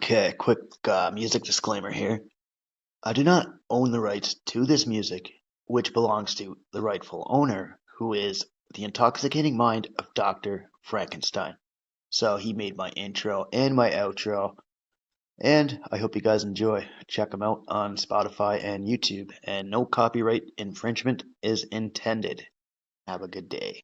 Okay, quick music disclaimer here. I do not own the rights to this music, which belongs to the rightful owner, who is the intoxicating mind of Dr. Frankenstein. So he made my intro and my outro, and I hope you guys enjoy. Check them out on Spotify and YouTube, and no copyright infringement is intended. Have a good day.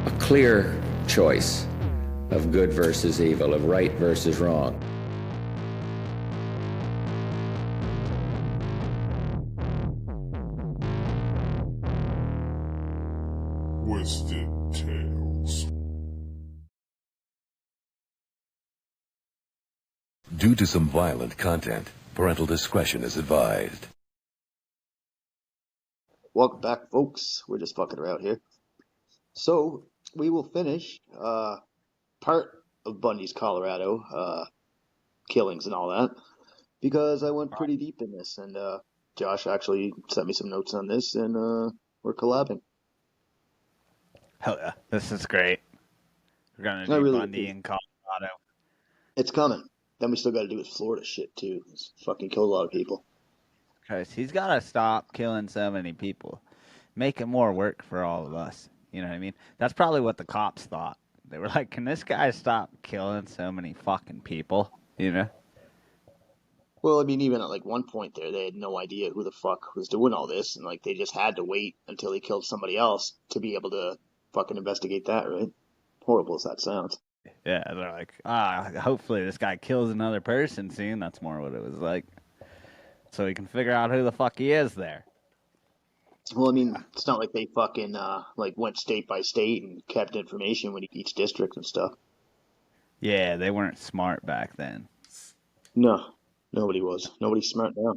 A clear choice of good versus evil, of right versus wrong. Twisted Tales. Due to some violent content, parental discretion is advised. Welcome back, folks. We're just fucking around here. So, we will finish part of Bundy's Colorado killings and all that, because I went pretty deep in this, and Josh actually sent me some notes on this, and we're collabing. Hell yeah, this is great. We're gonna I do really Bundy in Colorado. It's coming. Then we still got to do his Florida shit too. He's fucking killed a lot of people. Christ, he's gotta stop killing so many people. Make it more work for all of us. You know what I mean? That's probably what the cops thought. They were like, "Can this guy stop killing so many fucking people?" You know? Well, I mean, even at like one point there, they had no idea who the fuck was doing all this, and like they just had to wait until he killed somebody else to be able to fucking investigate that, right? Horrible as that sounds. Yeah, they're like, hopefully this guy kills another person soon. That's more what it was like. So we can figure out who the fuck he is there. Well, I mean, it's not like they fucking like went state by state and kept information with each district and stuff. Yeah, they weren't smart back then. No, nobody was. Nobody's smart now.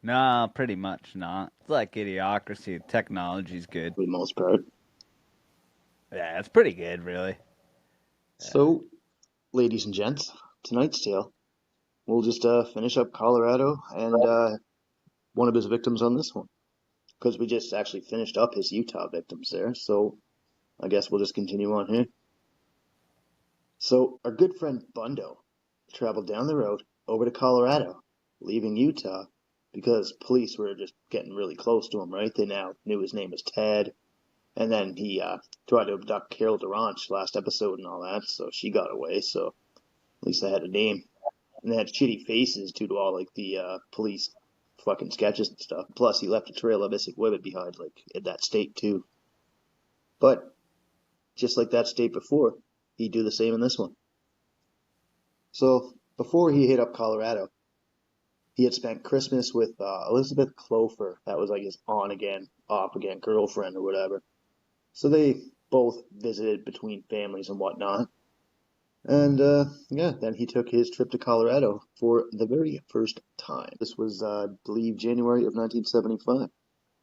No, pretty much not. It's like idiocracy. Technology's good. For the most part. Yeah, it's pretty good, really. So, ladies and gents, tonight's tale, we'll just finish up Colorado and one of his victims on this one. Because we just actually finished up his Utah victims there, so I guess we'll just continue on here. So, our good friend Bundo traveled down the road over to Colorado, leaving Utah, because police were just getting really close to him, right? They now knew his name was Ted, and then he tried to abduct Carol Durant last episode and all that, so she got away, so at least they had a name. And they had shitty faces due to all, like, the police fucking sketches and stuff. Plus, he left a trail of missing women behind, like, in that state, too. But, just like that state before, he'd do the same in this one. So, before he hit up Colorado, he had spent Christmas with Elizabeth Clover. That was, like, his on-again, off-again girlfriend or whatever. So they both visited between families and whatnot. And, yeah, then he took his trip to Colorado for the very first time. This was, I believe, January of 1975,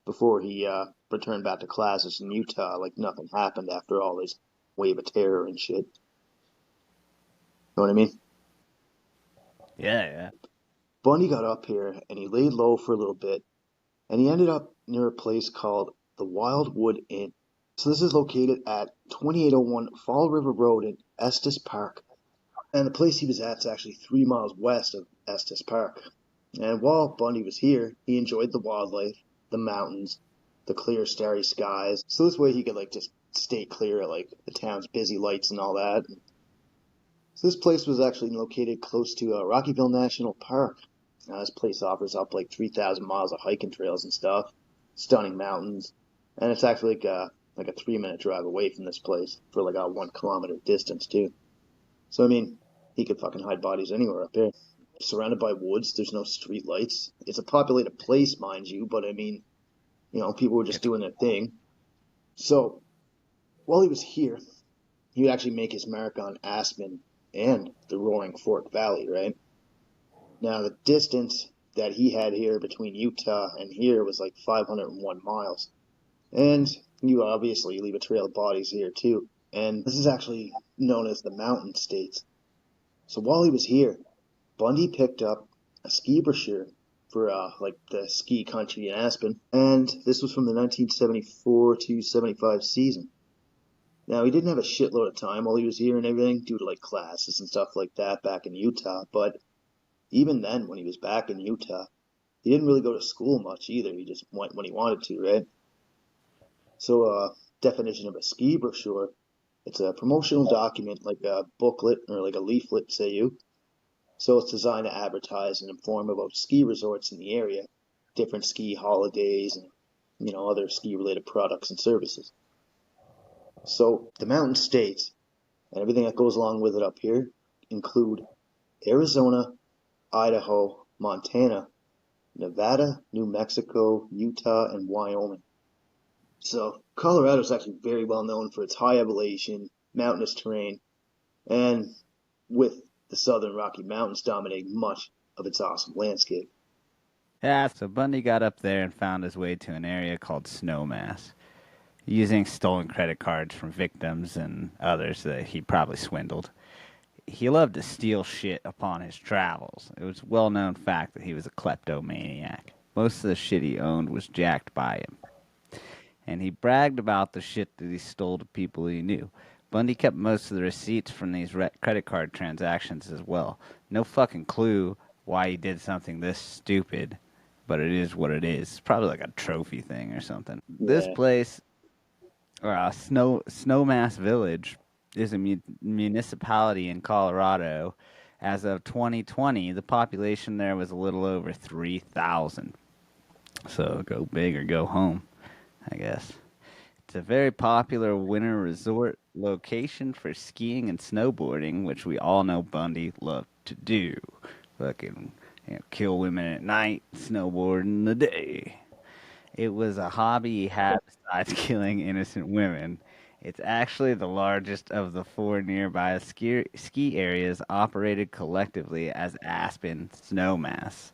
before he returned back to classes in Utah like nothing happened after all his wave of terror and shit. Know what I mean? Yeah. Bundy got up here, and he laid low for a little bit, and he ended up near a place called the Wildwood Inn. So this is located at 2801 Fall River Road in Estes Park. And the place he was at is actually 3 miles west of Estes Park. And while Bundy was here, he enjoyed the wildlife, the mountains, the clear starry skies. So this way he could like just stay clear of like the town's busy lights and all that. So this place was actually located close to Rockyville National Park. This place offers up like 3,000 miles of hiking trails and stuff, stunning mountains, and it's actually like a 3-minute drive away from this place for like a 1 kilometer distance too. So I mean, he could fucking hide bodies anywhere up there. Surrounded by woods, there's no street lights. It's a populated place, mind you, but I mean, you know, people were just doing their thing. So while he was here, he would actually make his mark on Aspen and the Roaring Fork Valley, right? Now the distance that he had here between Utah and here was like 501 miles. And you obviously leave a trail of bodies here too. And this is actually known as the Mountain States. So while he was here, Bundy picked up a ski brochure for like the ski country in Aspen, and this was from the 1974 to 75 season. Now he didn't have a shitload of time while he was here and everything due to like classes and stuff like that back in Utah, but even then when he was back in Utah, he didn't really go to school much either. He just went when he wanted to, right? So, definition of a ski brochure, it's a promotional document like a booklet or like a leaflet, say you. So it's designed to advertise and inform about ski resorts in the area, different ski holidays, and other ski related products and services. So the mountain states and everything that goes along with it up here include Arizona, Idaho, Montana, Nevada, New Mexico, Utah, and Wyoming. So Colorado is actually very well known for its high elevation, mountainous terrain, and with the southern Rocky Mountains dominating much of its awesome landscape. Yeah, so Bundy got up there and found his way to an area called Snowmass, using stolen credit cards from victims and others that he probably swindled. He loved to steal shit upon his travels. It was a well-known fact that he was a kleptomaniac. Most of the shit he owned was jacked by him. And he bragged about the shit that he stole to people he knew. Bundy kept most of the receipts from these credit card transactions as well. No fucking clue why he did something this stupid, but it is what it is. It's probably like a trophy thing or something. Yeah. This place, or Snowmass Village, is a municipality in Colorado. As of 2020, the population there was a little over 3,000. So go big or go home, I guess. It's a very popular winter resort location for skiing and snowboarding, which we all know Bundy loved to do. Fucking kill women at night, snowboard in the day. It was a hobby he had besides killing innocent women. It's actually the largest of the four nearby ski areas operated collectively as Aspen Snowmass.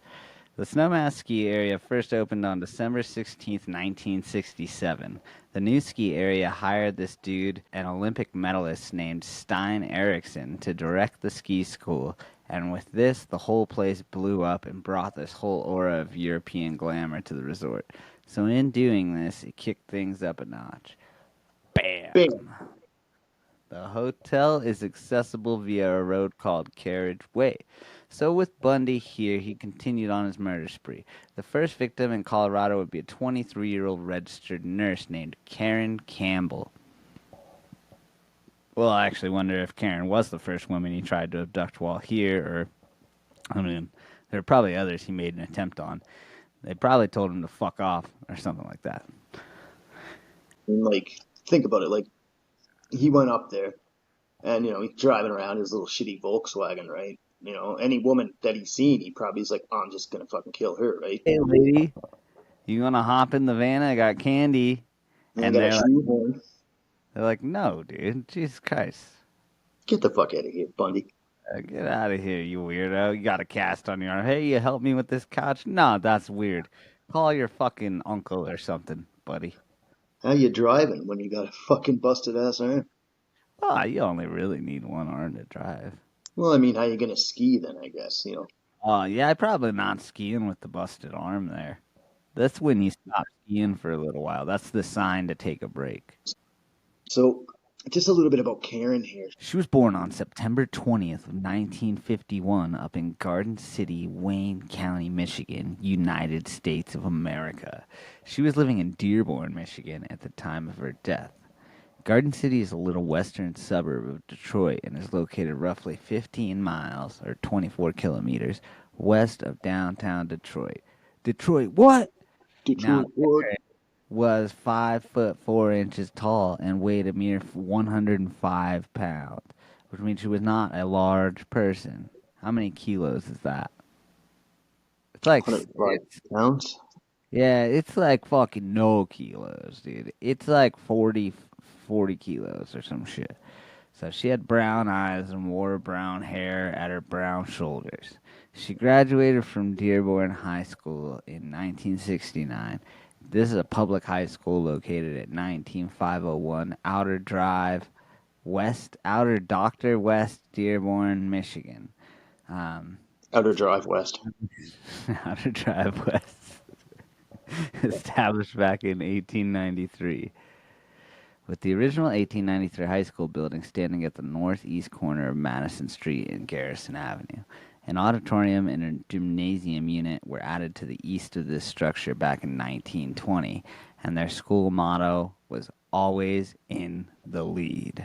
The Snowmass ski area first opened on December 16th, 1967. The new ski area hired this dude, an Olympic medalist named Stein Erikson, to direct the ski school, and with this, the whole place blew up and brought this whole aura of European glamour to the resort. So in doing this, it kicked things up a notch. Bam! Bam. The hotel is accessible via a road called Carriage Way. So with Bundy here, he continued on his murder spree. The first victim in Colorado would be a 23-year-old registered nurse named Karen Campbell. Well, I actually wonder if Karen was the first woman he tried to abduct while here, or, I mean, there are probably others he made an attempt on. They probably told him to fuck off, or something like that. And like, think about it. Like, he went up there, and he's driving around his little shitty Volkswagen, right? Any woman that he's seen, he probably is like, oh, I'm just gonna fucking kill her, right? Hey, lady, you wanna hop in the van? I got candy. And I got a shoehorn. They're like, no, dude. Jesus Christ. Get the fuck out of here, Bundy. Get out of here, you weirdo. You got a cast on your arm. Hey, you help me with this couch? No, that's weird. Call your fucking uncle or something, buddy. How you driving when you got a fucking busted ass arm? Oh, you only really need one arm to drive. Well, I mean, how you gonna ski then, I guess, Yeah, I'm probably not skiing with the busted arm there. That's when you stop skiing for a little while. That's the sign to take a break. So, just a little bit about Karen here. She was born on September 20th of 1951 up in Garden City, Wayne County, Michigan, United States of America. She was living in Dearborn, Michigan at the time of her death. Garden City is a little western suburb of Detroit and is located roughly 15 miles, or 24 kilometers, west of downtown Detroit. Detroit, what? Detroit, what? Was 5'4" tall and weighed a mere 105 pounds, which means she was not a large person. How many kilos is that? It's like 105 pounds? Yeah, it's like fucking no kilos, dude. It's like 40 kilos or some shit. So she had brown eyes and wore brown hair at her brown shoulders. She graduated from Dearborn High School in 1969. This is a public high school located at 19501 Outer Drive, Outer Doctor West, Dearborn, Michigan. Outer Drive West. Outer Drive West. Established back in 1893. With the original 1893 high school building standing at the northeast corner of Madison Street and Garrison Avenue. An auditorium and a gymnasium unit were added to the east of this structure back in 1920, and their school motto was always in the lead.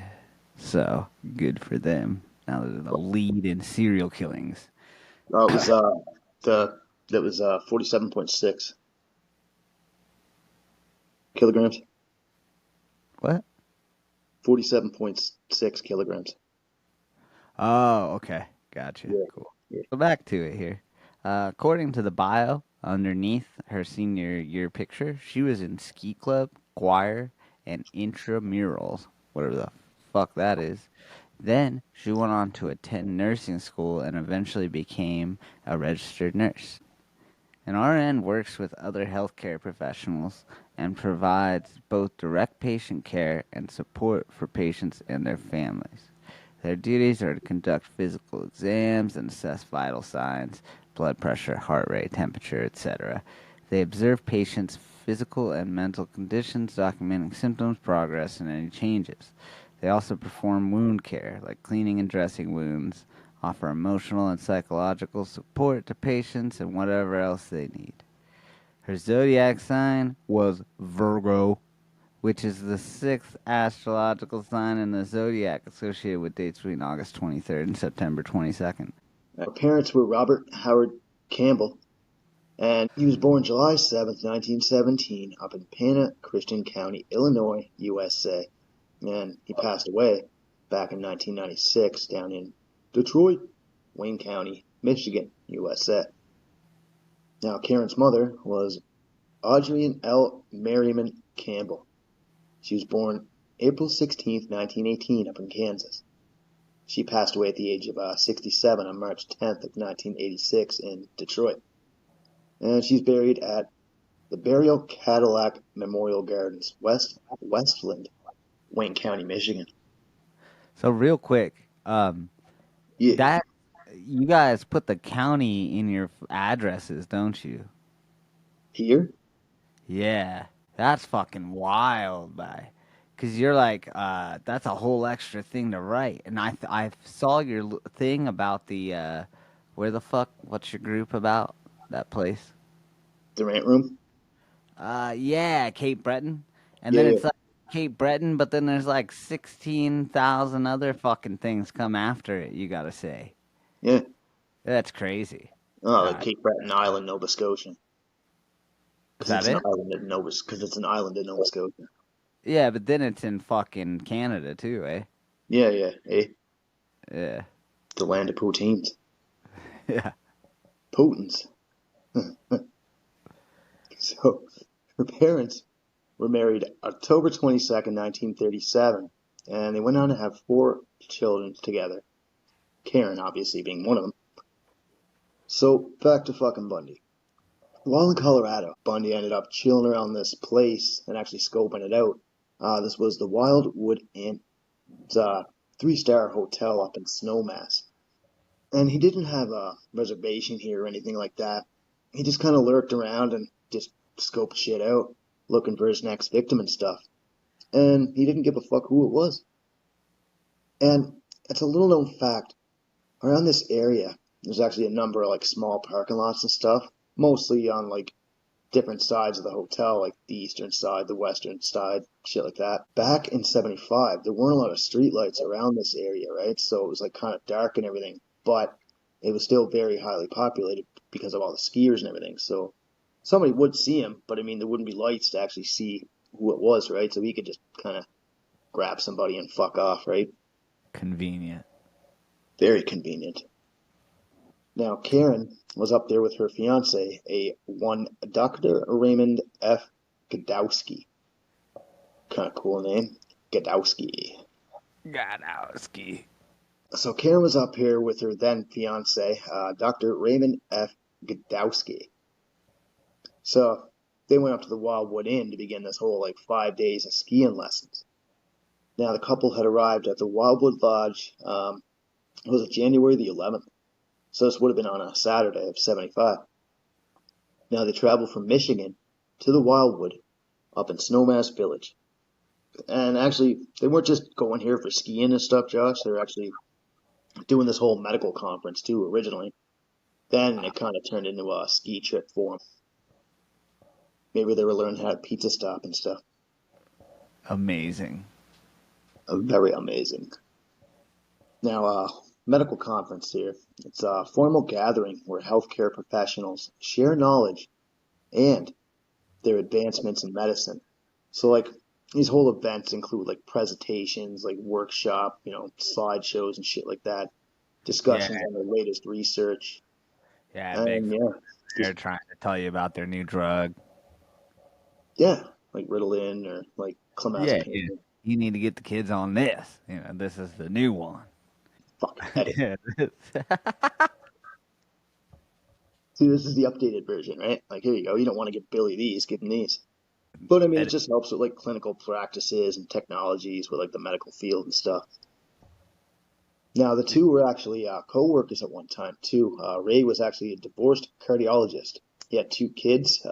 So, good for them. Now they're the lead in serial killings. Oh, it was that was 47.6 kilograms. What? 47.6 kilograms. Oh, okay. Gotcha. Yeah. Cool. Yeah. So back to it here. According to the bio underneath her senior year picture, she was in ski club, choir, and intramurals, whatever the fuck that is. Then she went on to attend nursing school and eventually became a registered nurse. An RN works with other healthcare professionals and provides both direct patient care and support for patients and their families. Their duties are to conduct physical exams and assess vital signs, blood pressure, heart rate, temperature, etc. They observe patients' physical and mental conditions, documenting symptoms, progress, and any changes. They also perform wound care, like cleaning and dressing wounds, offer emotional and psychological support to patients, and whatever else they need. Her zodiac sign was Virgo, which is the sixth astrological sign in the zodiac associated with dates between August 23rd and September 22nd. Her parents were Robert Howard Campbell, and he was born July 7th, 1917, up in Pana, Christian County, Illinois, USA. And he passed away back in 1996 down in Detroit, Wayne County, Michigan, USA. Now, Karen's mother was Audrey L. Merriman Campbell. She was born April 16th, 1918, up in Kansas. She passed away at the age of 67 on March 10th of 1986 in Detroit. And she's buried at the Burial Cadillac Memorial Gardens, Westland, Wayne County, Michigan. So real quick, Yeah. that you guys put the county in your addresses, don't you? Here? Yeah, that's fucking wild, man. Cause you're like, that's a whole extra thing to write. And I saw your thing about the, where the fuck? What's your group about? That place? The rant room? Yeah, Cape Breton. And Yeah, then yeah. it's like Cape Breton, but then there's like 16,000 other fucking things come after it. You gotta say, Yeah. that's crazy. Oh, like Cape Breton Island, Nova Scotia. Is Because that it's an it? island in Nova Scotia. Yeah, but then it's in fucking Canada too, eh? Yeah, yeah. Hey, Yeah, the land of poutines. yeah. Potents. So, her parents were married October 22nd, 1937, and they went on to have 4 children together. Karen, obviously, being one of them. So, back to fucking Bundy. While in Colorado, Bundy ended up chilling around this place and actually scoping it out. This was the Wildwood Inn. It's a 3-star hotel up in Snowmass. And he didn't have a reservation here or anything like that. He just kind of lurked around and just scoped shit out, looking for his next victim and stuff. And he didn't give a fuck who it was. And it's a little known fact. Around this area, there's actually a number of like small parking lots and stuff, mostly on like different sides of the hotel, like the eastern side, the western side, shit like that. Back in 75, there weren't a lot of streetlights around this area, right? So it was like kind of dark and everything, but it was still very highly populated because of all the skiers and everything. So somebody would see him, but I mean, there wouldn't be lights to actually see who it was, right? So he could just kind of grab somebody and fuck off, right? Convenient. Very convenient. Now, Karen was up there with her fiance, one Dr. Raymond F. Gadowski. Kind of cool name. Gadowski. Gadowski. So Karen was up here with her then fiance, Dr. Raymond F. Gadowski. So they went up to the Wildwood Inn to begin this whole 5 days of skiing lessons. Now the couple had arrived at the Wildwood Lodge, was it January the 11th? So this would have been on a Saturday of 75. Now they traveled from Michigan to the Wildwood up in Snowmass Village. And actually, they weren't just going here for skiing and stuff, Josh. They were actually doing this whole medical conference too originally. Then it kind of turned into a ski trip for them. Maybe they were learning how to pizza stop and stuff. Amazing. Very amazing. Now, medical conference here. It's a formal gathering where healthcare professionals share knowledge and their advancements in medicine. So, like, these whole events include like presentations, like workshop, slideshows and shit like that, Yeah, discussions on the latest research, yeah, big. and yeah, They're just trying to tell you about their new drug. yeah, like Ritalin or like Yeah, clonazepam. yeah. You need to get the kids on this. This is the new one. Fucking edit. Yeah. See, this is the updated version, right? Like, here you go. You don't want to give Billy these, give him these. But I mean, it Edit. just helps with like clinical practices and technologies with like the medical field and stuff. Now, the two were actually co-workers at one time too. Ray was actually a divorced cardiologist. He had two kids.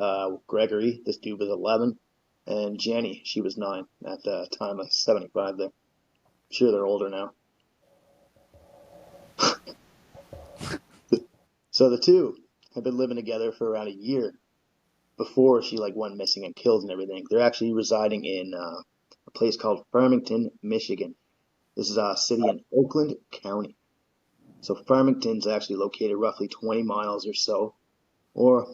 Gregory, this dude was 11, and Jenny, she was 9 at the time of 75. There, I'm sure they're older now. So the two had been living together for around a year before she like went missing and killed and everything. They're actually residing in a place called Farmington, Michigan. This is a city in Oakland County. So Farmington's actually located roughly 20 miles or so, or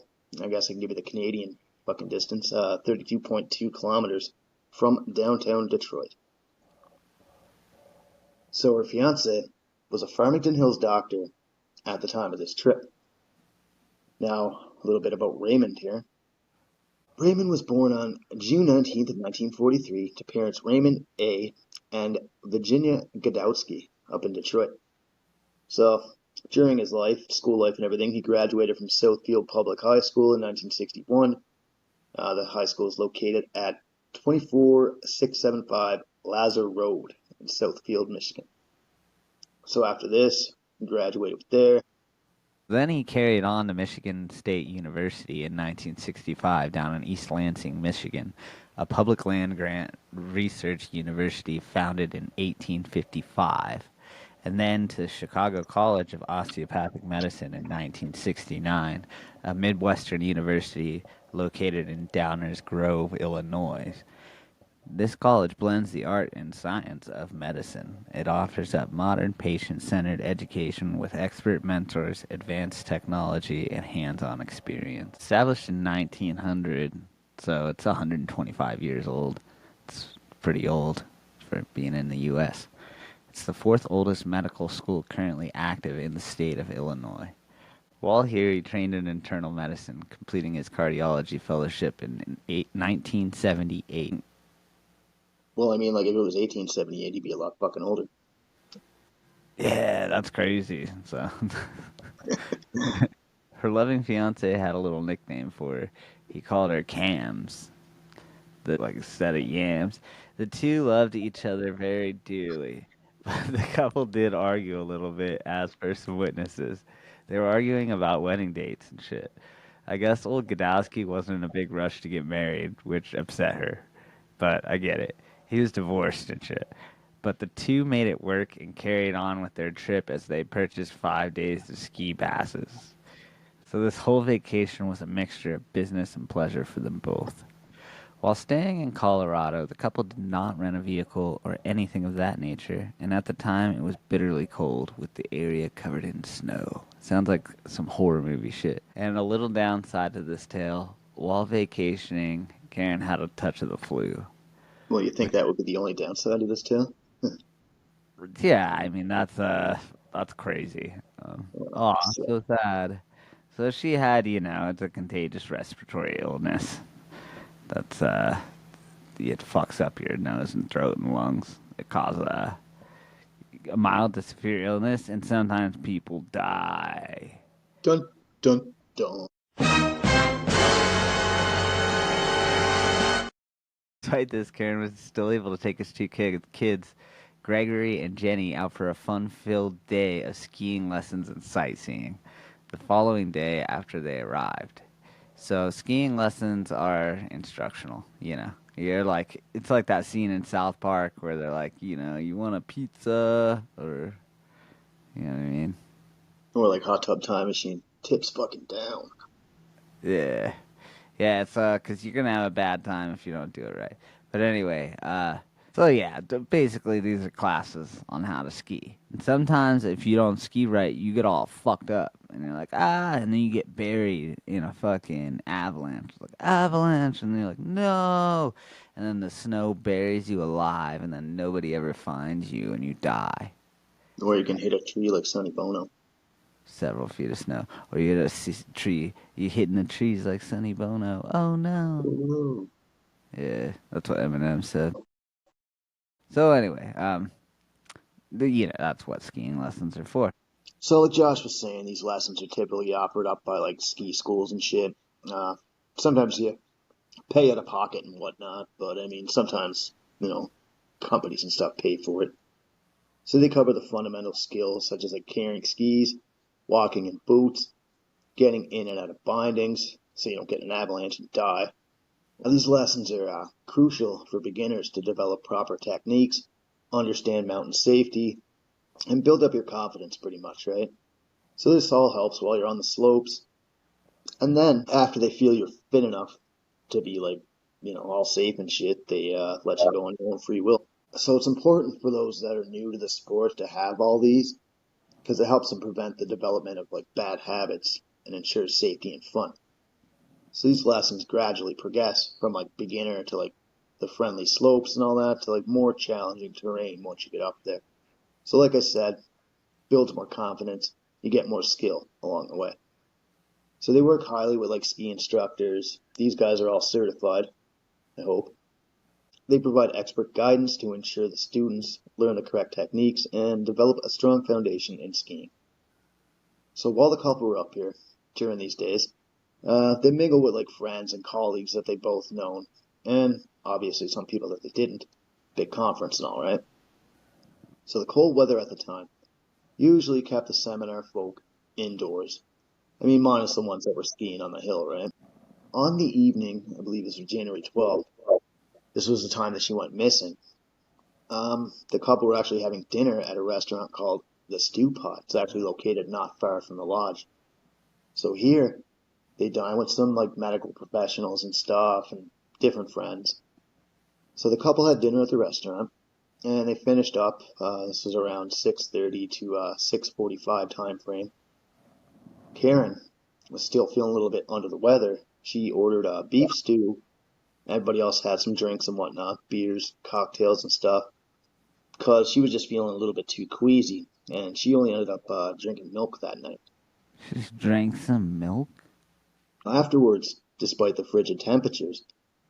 I guess I can give you the Canadian fucking distance, 32.2 kilometers from downtown Detroit. So her fiance was a Farmington Hills doctor at the time of this trip. Now, a little bit about Raymond here. Raymond was born on June 19th of 1943 to parents Raymond A. and Virginia Godowski up in Detroit. So during his life, school life and everything, he graduated from Southfield Public High School in 1961. The high school is located at 24675 Lazar Road in Southfield, Michigan. So after this, he graduated there. Then he carried on to Michigan State University in 1965 down in East Lansing, Michigan, a public land grant research university founded in 1855, and then to Chicago College of Osteopathic Medicine in 1969, a Midwestern university located in Downers Grove, Illinois. This college blends the art and science of medicine. It offers up modern patient-centered education with expert mentors, advanced technology, and hands-on experience. Established in 1900, so it's 125 years old. It's pretty old for being in the U.S. It's the fourth oldest medical school currently active in the state of Illinois. While here, he trained in internal medicine, completing his cardiology fellowship in 1978. Well, I mean, like if it was 1878, he'd be a lot fucking older. Yeah, that's crazy. So, her loving fiance had a little nickname for her. He called her Cams, like a set of yams. The two loved each other very dearly, but the couple did argue a little bit, as per some witnesses. They were arguing about wedding dates and shit. I guess old Godowski wasn't in a big rush to get married, which upset her. But I get it. He was divorced and shit. But the two made it work and carried on with their trip as they purchased 5 days of ski passes. So this whole vacation was a mixture of business and pleasure for them both. While staying in Colorado, the couple did not rent a vehicle or anything of that nature, and at the time it was bitterly cold with the area covered in snow. Sounds like some horror movie shit. And a little downside to this tale, while vacationing, Karen had a touch of the flu. Well, you think that would be the only downside of this tale? Yeah, I mean that's crazy. Oh, So, so sad. So she had, it's a contagious respiratory illness. That's it fucks up your nose and throat and lungs. It causes a mild to severe illness, and sometimes people die. dun, dun, dun. Despite this, Karen was still able to take his two kids Gregory and Jenny out for a fun-filled day of skiing lessons and sightseeing the following day after they arrived. So skiing lessons are instructional, you know. You're like, it's like that scene in South Park where they're like, you know, you want a pizza, or, you know what I mean? Or like Hot Tub Time Machine. Tips fucking down. Yeah. Yeah, it's 'cause you're gonna have a bad time if you don't do it right. But anyway, so yeah, basically these are classes on how to ski. And sometimes if you don't ski right, you get all fucked up, and you're like, and then you get buried in a fucking avalanche, like avalanche, and you're like, no, and then the snow buries you alive, and then nobody ever finds you, and you die. Or you can hit a tree like Sonny Bono. Several feet of snow, or you hit a tree, you hitting the trees like Sonny Bono. Oh no. Ooh. Yeah, that's what Eminem said. So anyway, that's what skiing lessons are for. So like Josh was saying, these lessons are typically offered up by like ski schools and shit. Sometimes you pay out of pocket and whatnot, but I mean sometimes, companies and stuff pay for it. So they cover the fundamental skills such as like carrying skis, walking in boots, getting in and out of bindings so you don't get an avalanche and die. Now, these lessons are crucial for beginners to develop proper techniques, understand mountain safety, and build up your confidence pretty much, right? So this all helps while you're on the slopes. And then after they feel you're fit enough to be like, all safe and shit, they let you go on your own free will. So it's important for those that are new to the sport to have all these because it helps them prevent the development of like bad habits and ensures safety and fun. So these lessons gradually progress from like beginner to like the friendly slopes and all that to like more challenging terrain once you get up there. So like I said, builds more confidence, you get more skill along the way. So they work highly with like ski instructors. These guys are all certified, I hope. They provide expert guidance to ensure the students learn the correct techniques and develop a strong foundation in skiing. So while the couple were up here during these days, they mingle with like friends and colleagues that they both known, and obviously some people that they didn't. Big conference and all, right? So the cold weather at the time usually kept the seminar folk indoors. I mean, minus the ones that were skiing on the hill, right? On the evening, I believe this was January 12th, this was the time that she went missing. The couple were actually having dinner at a restaurant called the Stew Pot. It's actually located not far from the lodge. So here, they dine with some like medical professionals and stuff and different friends. So the couple had dinner at the restaurant and they finished up. This was around 6:30 to 6:45 time frame. Karen was still feeling a little bit under the weather. She ordered a beef stew. Everybody else had some drinks and whatnot, beers, cocktails and stuff, because she was just feeling a little bit too queasy, and she only ended up drinking milk that night. She drank some milk? Afterwards, despite the frigid temperatures,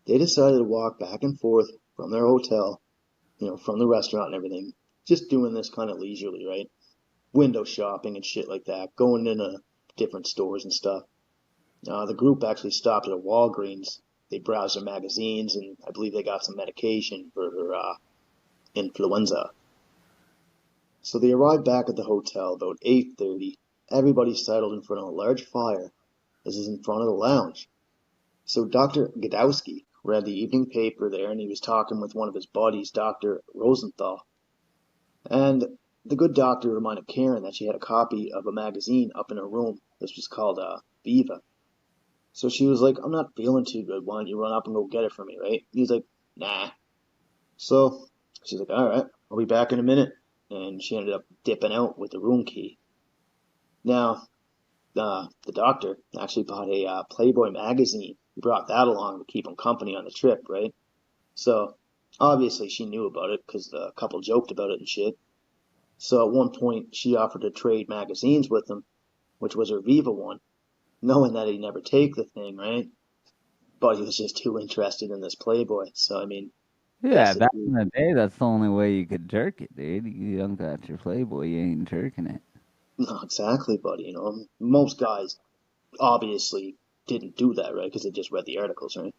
they decided to walk back and forth from their hotel, from the restaurant and everything, just doing this kind of leisurely, right? Window shopping and shit like that, going into different stores and stuff. The group actually stopped at a Walgreens. They browsed their magazines, and I believe they got some medication for her influenza. So they arrived back at the hotel about 8:30. Everybody settled in front of a large fire. This is in front of the lounge. So Dr. Godowski read the evening paper there, and he was talking with one of his buddies, Dr. Rosenthal. And the good doctor reminded Karen that she had a copy of a magazine up in her room. This was called Viva. So she was like, I'm not feeling too good. Why don't you run up and go get it for me, right? He's like, nah. So she's like, all right, I'll be back in a minute. And she ended up dipping out with the room key. Now, the doctor actually bought a Playboy magazine. He brought that along to keep him company on the trip, right? So obviously she knew about it because the couple joked about it and shit. So at one point she offered to trade magazines with him, which was her Viva one, knowing that he'd never take the thing, right? But he was just too interested in this Playboy. So, I mean, Yeah, back in the day, that's the only way you could jerk it, dude. You don't got your Playboy, you ain't jerking it. No, exactly, buddy. Most guys obviously didn't do that, right? Because they just read the articles, right?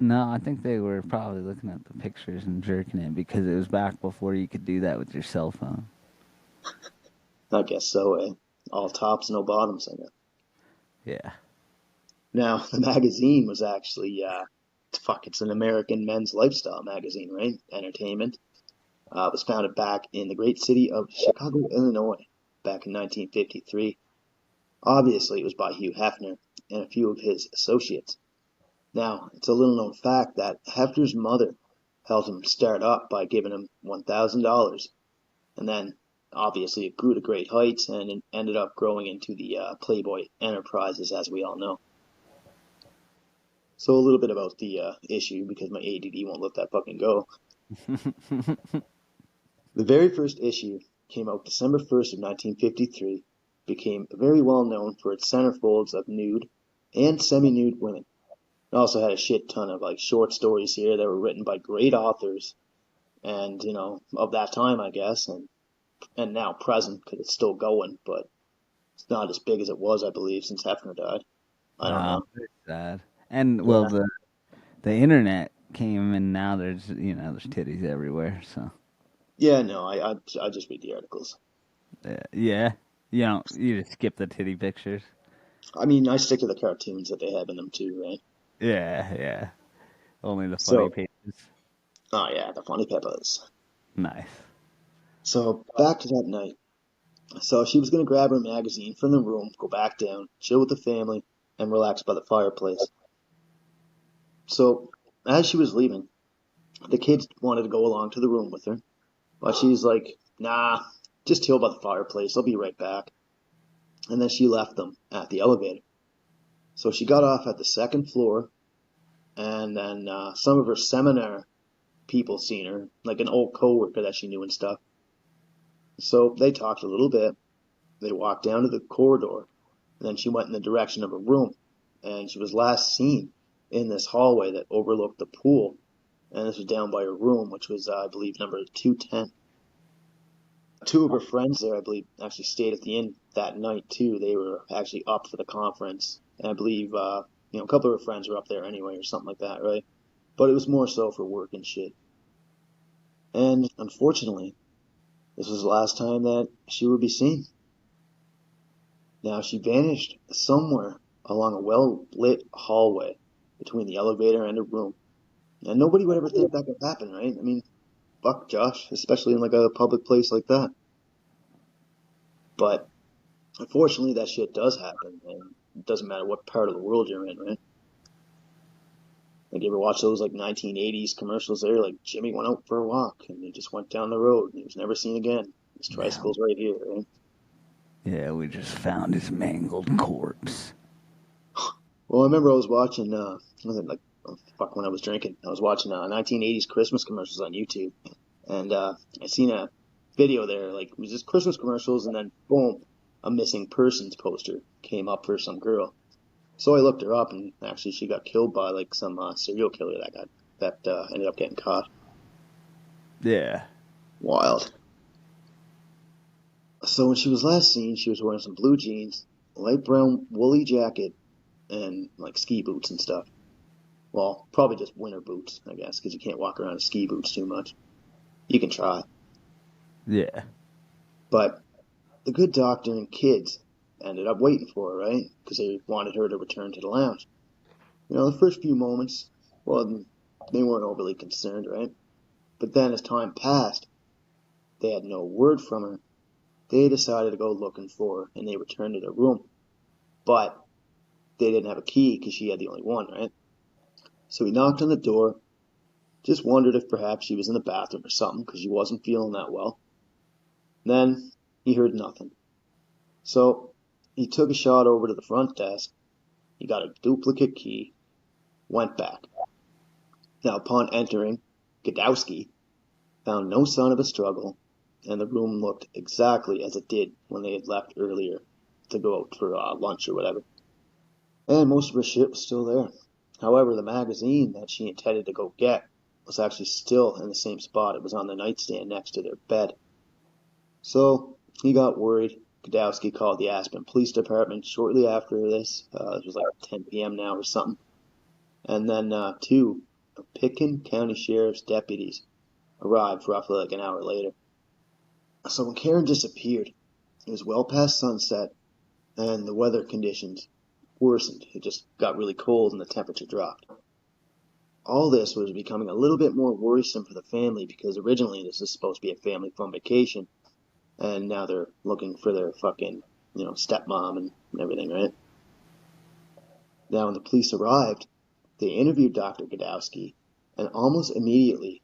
No, I think they were probably looking at the pictures and jerking it because it was back before you could do that with your cell phone. I guess so, eh? All tops, no bottoms, I guess. Yeah. Now, the magazine was actually, it's an American men's lifestyle magazine, right? Entertainment. It was founded back in the great city of Chicago, Illinois, back in 1953. Obviously, it was by Hugh Hefner and a few of his associates. Now, it's a little known fact that Hefner's mother helped him start up by giving him $1,000. And then, obviously, it grew to great heights and it ended up growing into the Playboy Enterprises, as we all know. So, a little bit about the issue, because my ADD won't let that fucking go. The very first issue came out December 1st of 1953, became very well known for its centerfolds of nude and semi-nude women. It also had a shit ton of like short stories here that were written by great authors and, of that time, I guess, and now present because it's still going, but it's not as big as it was, I believe, since Hefner died. I don't No, know. it's sad. And well, Yeah. the internet came, and now there's titties everywhere. So Yeah, no, I just read the articles. yeah, you just skip the titty pictures. I mean, I stick to the cartoons that they have in them too, right? Yeah. Only the funny So, pages. oh yeah, the funny peppers. Nice. So back to that night. So she was gonna grab her magazine from the room, go back down, chill with the family, and relax by the fireplace. So as she was leaving, the kids wanted to go along to the room with her, but she's like, nah, just chill by the fireplace. I'll be right back. And then she left them at the elevator. So she got off at the second floor, and then some of her seminar people seen her, like an old coworker that she knew and stuff. So they talked a little bit. They walked down to the corridor, and then she went in the direction of her room, and she was last seen in this hallway that overlooked the pool, and this was down by her room, which was, I believe, number 210. Two of her friends there, I believe, actually stayed at the inn that night too. They were actually up for the conference, and I believe, a couple of her friends were up there anyway, or something like that, right? But it was more so for work and shit. And unfortunately, this was the last time that she would be seen. Now she vanished somewhere along a well-lit hallway between the elevator and her room. And nobody would ever think that could happen, right? I mean, fuck Josh, especially in like a public place like that. But unfortunately, that shit does happen, and it doesn't matter what part of the world you're in, right? Like, you ever watch those like 1980s commercials there? Like, Jimmy went out for a walk, and he just went down the road, and he was never seen again. His tricycle's right here, right? Yeah, we just found his mangled corpse. Well, I remember I was watching, was it like, oh, fuck, when I was drinking, I was watching 1980s Christmas commercials on YouTube, and I seen a video there, like, it was just Christmas commercials, and then boom, a missing persons poster came up for some girl. So I looked her up, and actually she got killed by like some serial killer that ended up getting caught. Yeah. Wild. So when she was last seen, she was wearing some blue jeans, light brown woolly jacket, and like ski boots and stuff. Well, probably just winter boots, I guess, because you can't walk around in ski boots too much. You can try. Yeah. But the good doctor and kids ended up waiting for her, right? Because they wanted her to return to the lounge. The first few moments, well, they weren't overly concerned, right? But then as time passed, they had no word from her. They decided to go looking for her, and they returned to their room. But they didn't have a key because she had the only one, right? So he knocked on the door, just wondered if perhaps she was in the bathroom or something because she wasn't feeling that well. Then he heard nothing. So he took a shot over to the front desk. He got a duplicate key, went back. Now, upon entering, Godowski found no sign of a struggle, and the room looked exactly as it did when they had left earlier to go out for lunch or whatever. And most of her shit was still there. However, the magazine that she intended to go get was actually still in the same spot. It was on the nightstand next to their bed. So he got worried. Godowski called the Aspen Police Department shortly after this. It was like 10 p.m. now or something. And then, of Pitkin County Sheriff's deputies arrived roughly like an hour later. So when Karen disappeared, it was well past sunset, and the weather conditions worsened. It just got really cold and the temperature dropped. All this was becoming a little bit more worrisome for the family because originally this was supposed to be a family fun vacation, and now they're looking for their fucking, stepmom and everything, right? Now, when the police arrived, they interviewed Dr. Godowski and almost immediately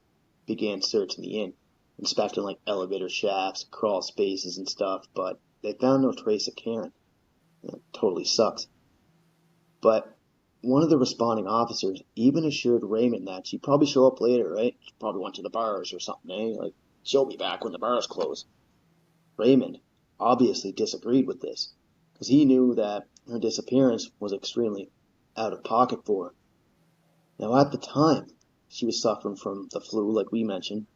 began searching the inn, inspecting like elevator shafts, crawl spaces, and stuff, but they found no trace of Karen. It totally sucks. But one of the responding officers even assured Raymond that she'd probably show up later, right? She probably went to the bars or something, eh? Like, she'll be back when the bars close. Raymond obviously disagreed with this, because he knew that her disappearance was extremely out of pocket for her. Now, at the time, she was suffering from the flu, like we mentioned,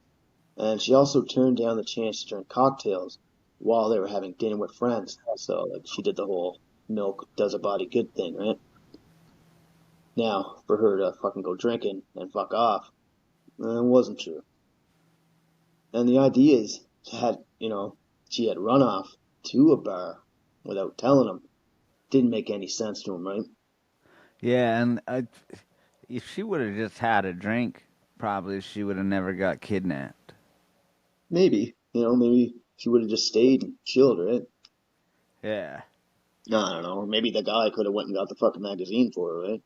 and she also turned down the chance to drink cocktails while they were having dinner with friends. So, like, she did the whole milk does a body good thing, right? Now, for her to fucking go drinking and fuck off, it wasn't true. And the idea is that, she had run off to a bar without telling him. Didn't make any sense to him, right? Yeah, and if she would have just had a drink, probably she would have never got kidnapped. Maybe, maybe she would have just stayed and chilled, right? Yeah. I don't know. Maybe the guy could have went and got the fucking magazine for her, right?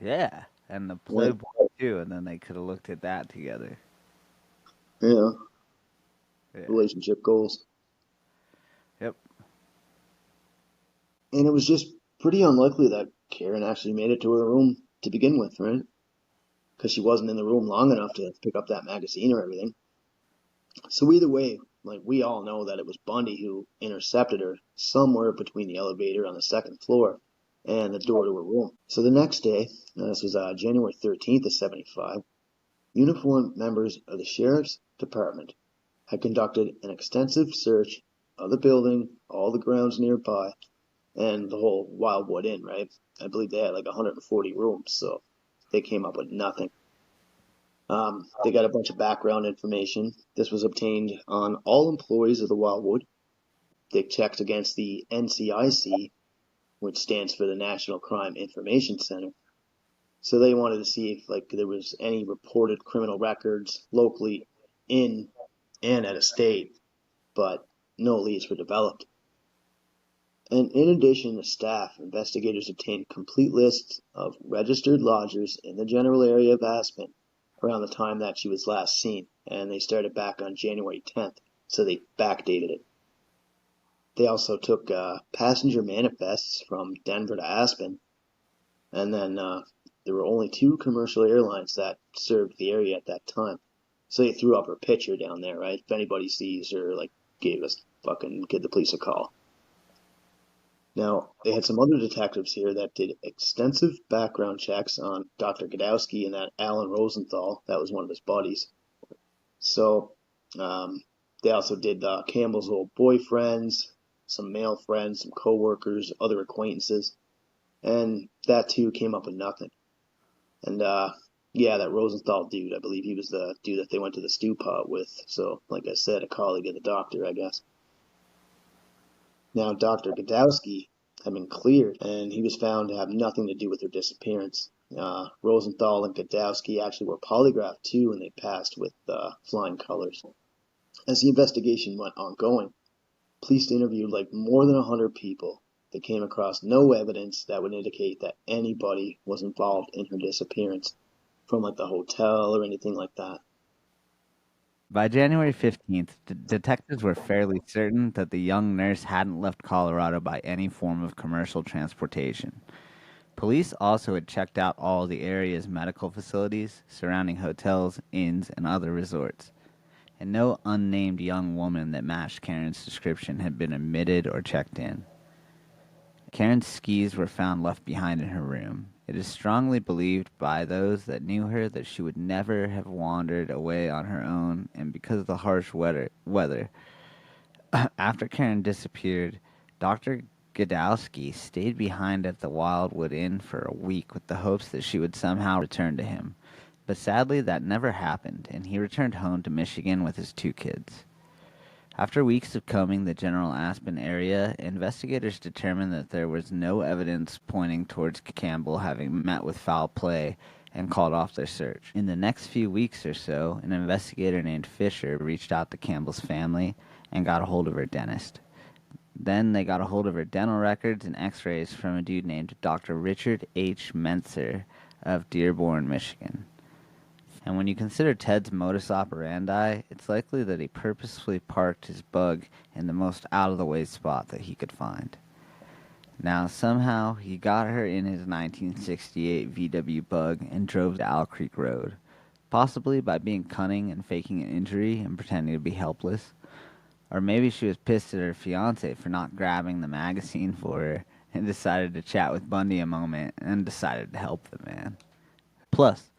Yeah, and the What? Playboy too, and then they could have looked at that together. Yeah, Yeah. relationship goals. Yep. And it was just pretty unlikely that Karen actually made it to her room to begin with, right? Because she wasn't in the room long enough to pick up that magazine or everything. So either way, like, we all know that it was Bundy who intercepted her somewhere between the elevator on the second floor and the door to her room. So the next day, this was January 13th of 75, uniformed members of the Sheriff's Department had conducted an extensive search of the building, all the grounds nearby, and the whole Wildwood Inn, right? I believe they had like 140 rooms, so they came up with nothing. They got a bunch of background information. This was obtained on all employees of the Wildwood. They checked against the NCIC, which stands for the National Crime Information Center. So they wanted to see if there was any reported criminal records locally in and at a state, but no leads were developed. And in addition to staff, investigators obtained complete lists of registered lodgers in the general area of Aspen around the time that she was last seen, and they started back on January 10th, so they backdated it. They also took passenger manifests from Denver to Aspen, and then there were only 2 commercial airlines that served the area at that time. So they threw up her picture down there, right? If anybody sees her, give the police a call. Now, they had some other detectives here that did extensive background checks on Dr. Godowski and that Alan Rosenthal. That was one of his buddies. So they also did Campbell's old boyfriends, some male friends, some co-workers, other acquaintances. And that too came up with nothing. And that Rosenthal dude, I believe he was the dude that they went to the stew pot with. So, like I said, a colleague of the doctor, I guess. Now, Dr. Godowski had been cleared, and he was found to have nothing to do with her disappearance. Rosenthal and Godowski actually were polygraphed too, and they passed with flying colors. As the investigation went ongoing, police interviewed more than 100 people. They came across no evidence that would indicate that anybody was involved in her disappearance from the hotel or anything like that. By January 15th, detectives were fairly certain that the young nurse hadn't left Colorado by any form of commercial transportation. Police also had checked out all the area's medical facilities, surrounding hotels, inns, and other resorts, and no unnamed young woman that matched Karen's description had been admitted or checked in. Karen's skis were found left behind in her room. It is strongly believed by those that knew her that she would never have wandered away on her own, and because of the harsh weather. After Karen disappeared, Dr. Godowski stayed behind at the Wildwood Inn for a week with the hopes that she would somehow return to him. But sadly, that never happened, and he returned home to Michigan with his 2 kids. After weeks of combing the general Aspen area, investigators determined that there was no evidence pointing towards Campbell having met with foul play and called off their search. In the next few weeks or so, an investigator named Fisher reached out to Campbell's family and got a hold of her dentist. Then they got a hold of her dental records and x-rays from a dude named Dr. Richard H. Mentzer of Dearborn, Michigan. And when you consider Ted's modus operandi, it's likely that he purposefully parked his bug in the most out-of-the-way spot that he could find. Now, somehow, he got her in his 1968 VW Bug and drove to Owl Creek Road, possibly by being cunning and faking an injury and pretending to be helpless. Or maybe she was pissed at her fiancé for not grabbing the magazine for her and decided to chat with Bundy a moment and decided to help the man. Plus,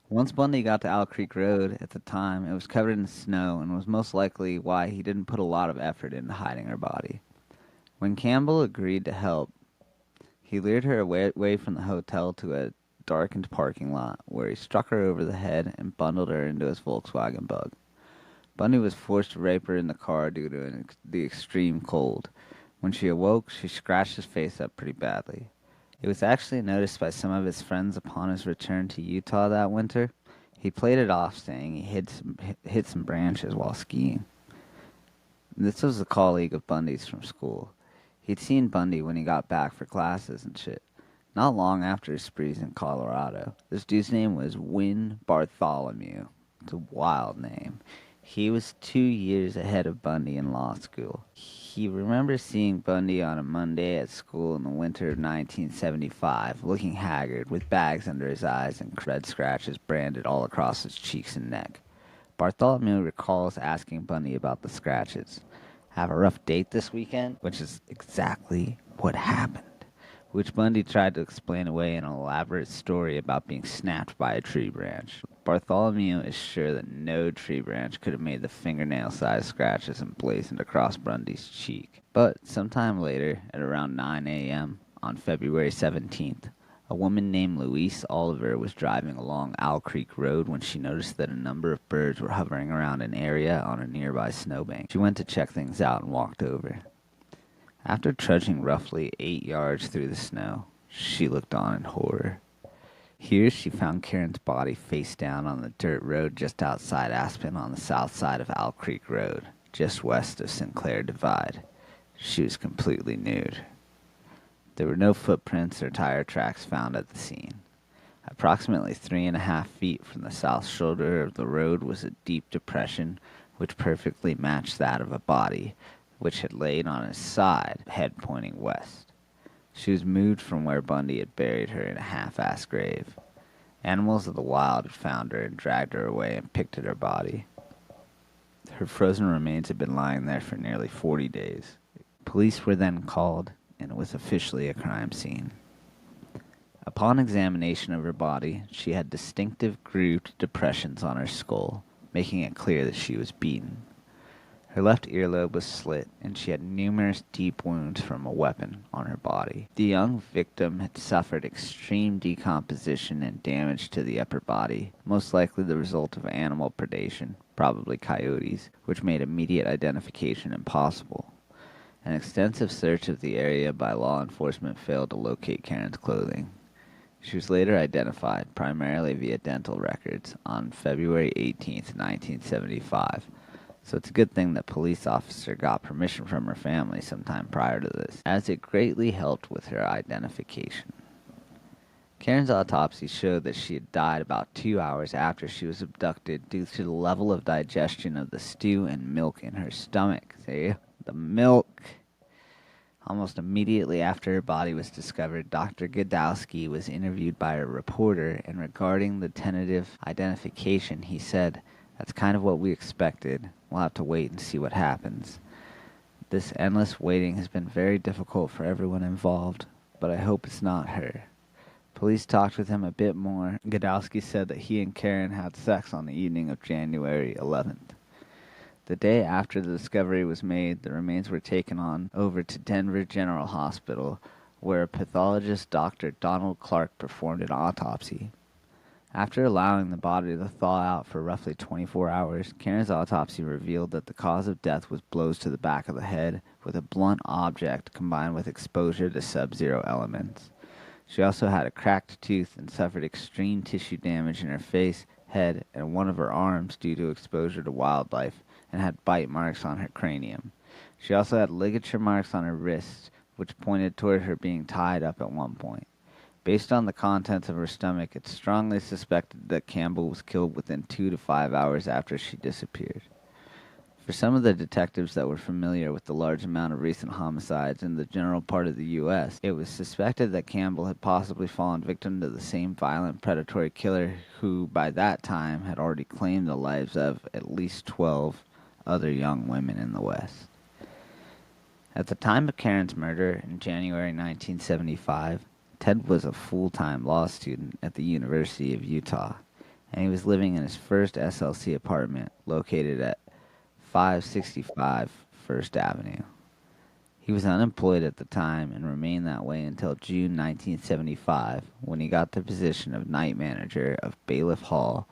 once Bundy got to Owl Creek Road at the time, it was covered in snow and was most likely why he didn't put a lot of effort into hiding her body. When Campbell agreed to help, he lured her away from the hotel to a darkened parking lot where he struck her over the head and bundled her into his Volkswagen Bug. Bundy was forced to rape her in the car due to the extreme cold. When she awoke, she scratched his face up pretty badly. It was actually noticed by some of his friends upon his return to Utah that winter. He played it off, saying he hit some branches while skiing. This was a colleague of Bundy's from school. He'd seen Bundy when he got back for classes and shit. Not long after his sprees in Colorado. This dude's name was Win Bartholomew. It's a wild name. He was 2 years ahead of Bundy in law school. He remembers seeing Bundy on a Monday at school in the winter of 1975, looking haggard, with bags under his eyes and red scratches branded all across his cheeks and neck. Bartholomew recalls asking Bundy about the scratches. Have a rough date this weekend? Which is exactly what happened. Which Bundy tried to explain away in an elaborate story about being snapped by a tree branch. Bartholomew is sure that no tree branch could have made the fingernail-sized scratches emblazoned across Bundy's cheek. But sometime later, at around 9 a.m., on February 17th, a woman named Louise Oliver was driving along Owl Creek Road when she noticed that a number of birds were hovering around an area on a nearby snowbank. She went to check things out and walked over. After trudging roughly 8 yards through the snow, she looked on in horror. Here she found Karen's body face down on the dirt road just outside Aspen on the south side of Owl Creek Road, just west of Sinclair Divide. She was completely nude. There were no footprints or tire tracks found at the scene. Approximately 3.5 feet from the south shoulder of the road was a deep depression which perfectly matched that of a body, which had laid on his side, head pointing west. She was moved from where Bundy had buried her in a half-assed grave. Animals of the wild had found her and dragged her away and picked at her body. Her frozen remains had been lying there for nearly 40 days. Police were then called, and it was officially a crime scene. Upon examination of her body, she had distinctive grooved depressions on her skull, making it clear that she was beaten. Her left earlobe was slit, and she had numerous deep wounds from a weapon on her body. The young victim had suffered extreme decomposition and damage to the upper body, most likely the result of animal predation, probably coyotes, which made immediate identification impossible. An extensive search of the area by law enforcement failed to locate Karen's clothing. She was later identified, primarily via dental records, on February 18, 1975. So it's a good thing that police officer got permission from her family sometime prior to this, as it greatly helped with her identification. Karen's autopsy showed that she had died about 2 hours after she was abducted due to the level of digestion of the stew and milk in her stomach. See? The milk. Almost immediately after her body was discovered, Dr. Godowski was interviewed by a reporter, and regarding the tentative identification, he said, "That's kind of what we expected. We'll have to wait and see what happens. This endless waiting has been very difficult for everyone involved, but I hope it's not her." Police talked with him a bit more. Godowski said that he and Karen had sex on the evening of January 11th. The day after the discovery was made, the remains were taken on over to Denver General Hospital, where a pathologist, Dr. Donald Clark, performed an autopsy. After allowing the body to thaw out for roughly 24 hours, Karen's autopsy revealed that the cause of death was blows to the back of the head with a blunt object combined with exposure to sub-zero elements. She also had a cracked tooth and suffered extreme tissue damage in her face, head, and one of her arms due to exposure to wildlife, and had bite marks on her cranium. She also had ligature marks on her wrists, which pointed toward her being tied up at one point. Based on the contents of her stomach, it's strongly suspected that Campbell was killed within 2 to 5 hours after she disappeared. For some of the detectives that were familiar with the large amount of recent homicides in the general part of the U.S., it was suspected that Campbell had possibly fallen victim to the same violent predatory killer who, by that time, had already claimed the lives of at least 12 other young women in the West. At the time of Karen's murder in January 1975, Ted was a full-time law student at the University of Utah, and he was living in his first SLC apartment located at 565 First Avenue. He was unemployed at the time and remained that way until June 1975, when he got the position of night manager of Bailiff Hall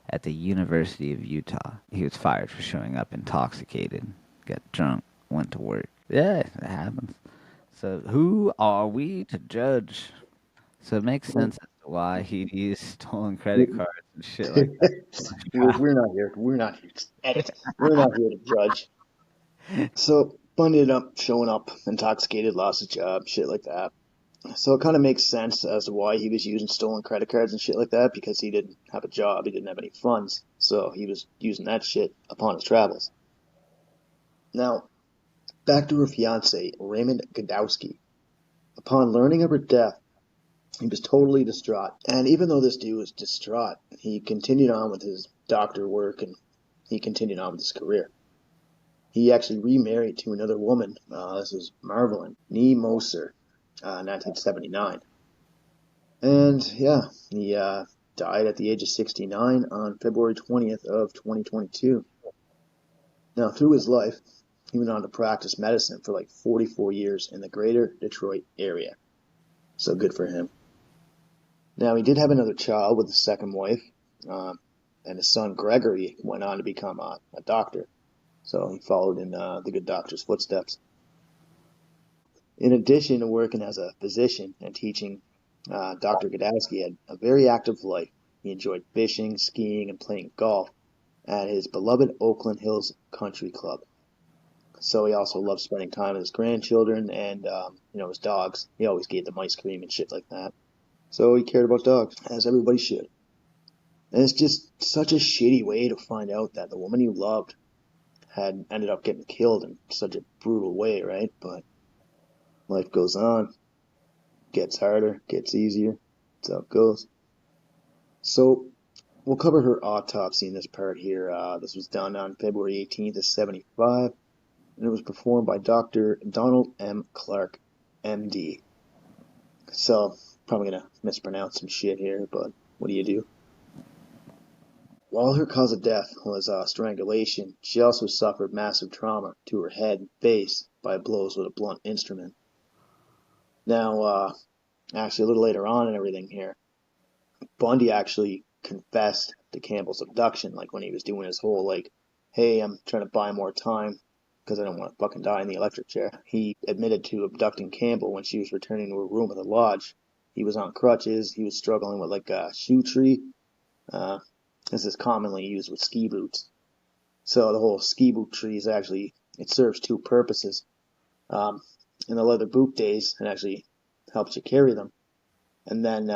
at the University of Utah. He was fired for showing up intoxicated, got drunk, went to work. Yeah, it happens. So who are we to judge? So it makes sense as to why he'd use stolen credit cards and shit like that. We're not here. We're not here to edit. We're not here to judge. So Bundy ended up showing up intoxicated, lost his job, shit like that. So it kind of makes sense as to why he was using stolen credit cards and shit like that, because he didn't have a job, he didn't have any funds, so he was using that shit upon his travels. Now, back to her fiance, Raymond Godowski. Upon learning of her death, he was totally distraught. And even though this dude was distraught, he continued on with his doctor work and he continued on with his career. He actually remarried to another woman. This was Marvelyn Nee Moser, 1979. And yeah, he died at the age of 69 on February 20th of 2022. Now, through his life, he went on to practice medicine for like 44 years in the greater Detroit area. So good for him. Now, he did have another child with his second wife, and his son Gregory went on to become a doctor. So he followed in the good doctor's footsteps. In addition to working as a physician and teaching, Dr. Godowski had a very active life. He enjoyed fishing, skiing, and playing golf at his beloved Oakland Hills Country Club. So he also loved spending time with his grandchildren and, his dogs. He always gave them ice cream and shit like that. So he cared about dogs, as everybody should. And it's just such a shitty way to find out that the woman you loved had ended up getting killed in such a brutal way, right? But life goes on. Gets harder, gets easier. That's how it goes. So we'll cover her autopsy in this part here. This was done on February 18th of 75, and it was performed by Dr. Donald M. Clark, MD. So, probably gonna mispronounce some shit here, but what do you do? While her cause of death was strangulation, she also suffered massive trauma to her head and face by blows with a blunt instrument. Now, actually a little later on and everything here, Bundy actually confessed to Campbell's abduction, like when he was doing his whole, like, hey, I'm trying to buy more time because I don't want to fucking die in the electric chair. He admitted to abducting Campbell when she was returning to her room at the lodge. He was on crutches. He was struggling with, like, a shoe tree. This is commonly used with ski boots. So the whole ski boot tree is actually, it serves two purposes. In the leather boot days, it actually helps you carry them. And then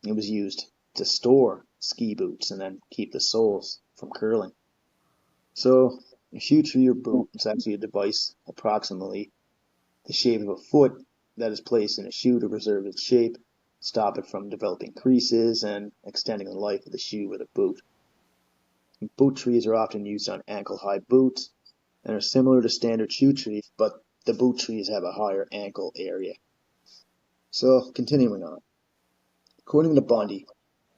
it was used to store ski boots and then keep the soles from curling. So a shoe tree or boot is actually a device approximately the shape of a foot that is placed in a shoe to preserve its shape, stop it from developing creases, and extending the life of the shoe with a boot. Boot trees are often used on ankle-high boots and are similar to standard shoe trees, but the boot trees have a higher ankle area. So, continuing on. According to Bundy,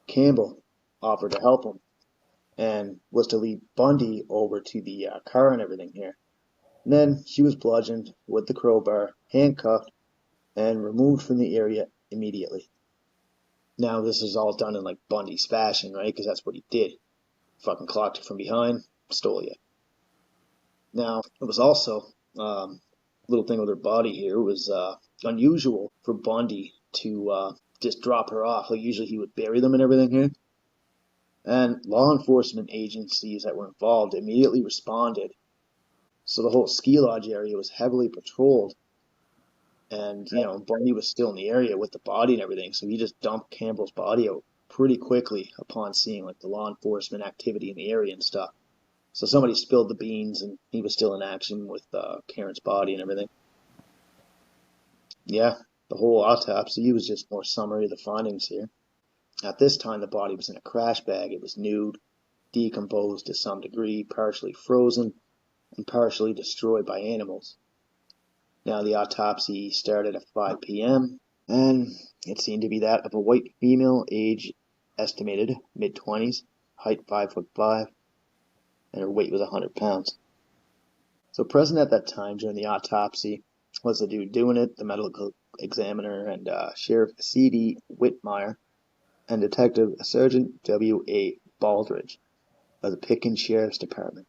Campbell offered to help him and was to lead Bundy over to the car and everything here. And then she was bludgeoned with the crowbar, handcuffed, and removed from the area immediately. Now, this is all done in like Bundy's fashion, right? Because that's what he did. Fucking clocked you from behind, stole you. Now, it was also, little thing with her body here was unusual for Bundy to just drop her off. Like, usually he would bury them and everything here. And law enforcement agencies that were involved immediately responded. So the whole ski lodge area was heavily patrolled. And, Bundy was still in the area with the body and everything. So he just dumped Campbell's body out pretty quickly upon seeing like the law enforcement activity in the area and stuff. So somebody spilled the beans, and he was still in action with Karen's body and everything. Yeah, the whole autopsy was just more summary of the findings here. At this time, the body was in a crash bag. It was nude, decomposed to some degree, partially frozen, and partially destroyed by animals. Now, the autopsy started at 5 p.m., and it seemed to be that of a white female, age estimated mid-20s, height 5'5", and her weight was 100 pounds. So present at that time during the autopsy was the dude doing it, the medical examiner, and Sheriff C.D. Whitmire, and Detective Sergeant W.A. Baldridge of the Pickens Sheriff's Department.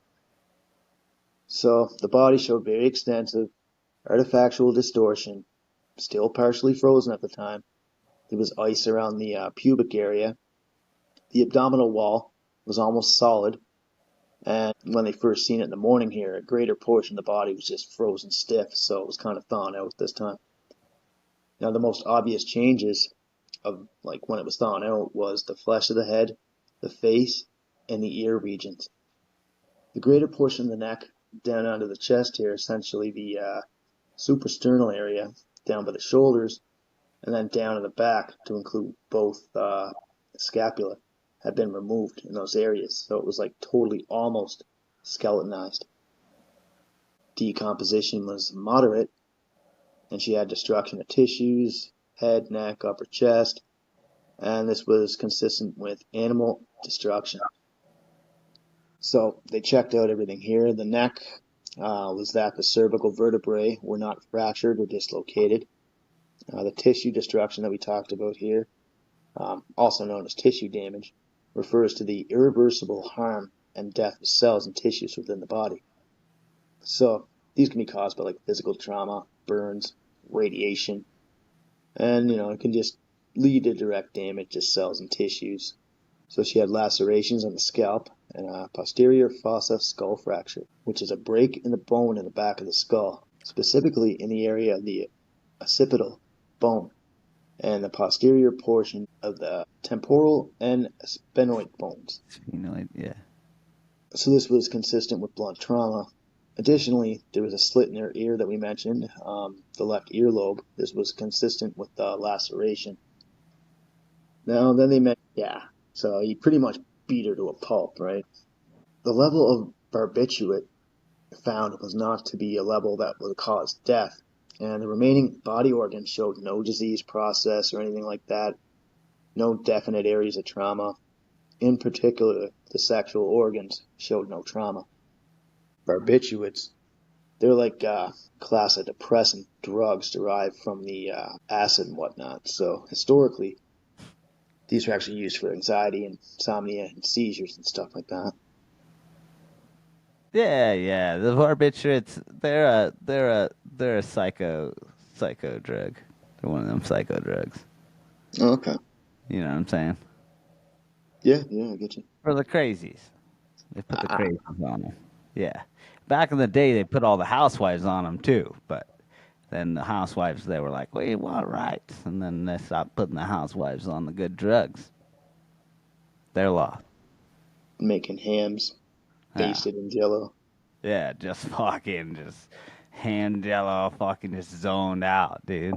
So the body showed very extensive artifactual distortion, still partially frozen at the time. There was ice around the pubic area. The abdominal wall was almost solid. And when they first seen it in the morning here, a greater portion of the body was just frozen stiff, so it was kind of thawing out this time. Now, the most obvious changes of like when it was thawing out was the flesh of the head, the face, and the ear regions. The greater portion of the neck down onto the chest here, essentially the suprasternal area down by the shoulders, and then down in the back to include both scapula, had been removed in those areas, so it was like totally almost skeletonized. Decomposition was moderate, and she had destruction of tissues, head, neck, upper chest, and this was consistent with animal destruction. So they checked out everything here. The neck was that the cervical vertebrae were not fractured or dislocated. The tissue destruction that we talked about here, also known as tissue damage, refers to the irreversible harm and death of cells and tissues within the body. So these can be caused by like physical trauma, burns, radiation, and it can just lead to direct damage to cells and tissues. So she had lacerations on the scalp and a posterior fossa skull fracture, which is a break in the bone in the back of the skull, specifically in the area of the occipital bone and the posterior portion of the temporal and sphenoid bones. Sphenoid, yeah. So this was consistent with blunt trauma. Additionally, there was a slit in her ear that we mentioned, the left earlobe. This was consistent with the laceration. Now, then they mentioned, so he pretty much beat her to a pulp, right? The level of barbiturate found was not to be a level that would cause death, and the remaining body organs showed no disease process or anything like that, no definite areas of trauma. In particular, the sexual organs showed no trauma. Barbiturates, they're like a class of depressant drugs derived from the acid and whatnot. So historically, these were actually used for anxiety and insomnia and seizures and stuff like that. Yeah. The barbiturates, they're a psycho drug. They're one of them psycho drugs. Oh, okay. You know what I'm saying? Yeah, I get you. For the crazies. They put the crazies on them. Yeah. Back in the day, they put all the housewives on them too, but then the housewives, they were like, we want rights. And then they stopped putting the housewives on the good drugs. They're lost. Making hams, basted in jello. Yeah, just hand jello, just zoned out, dude.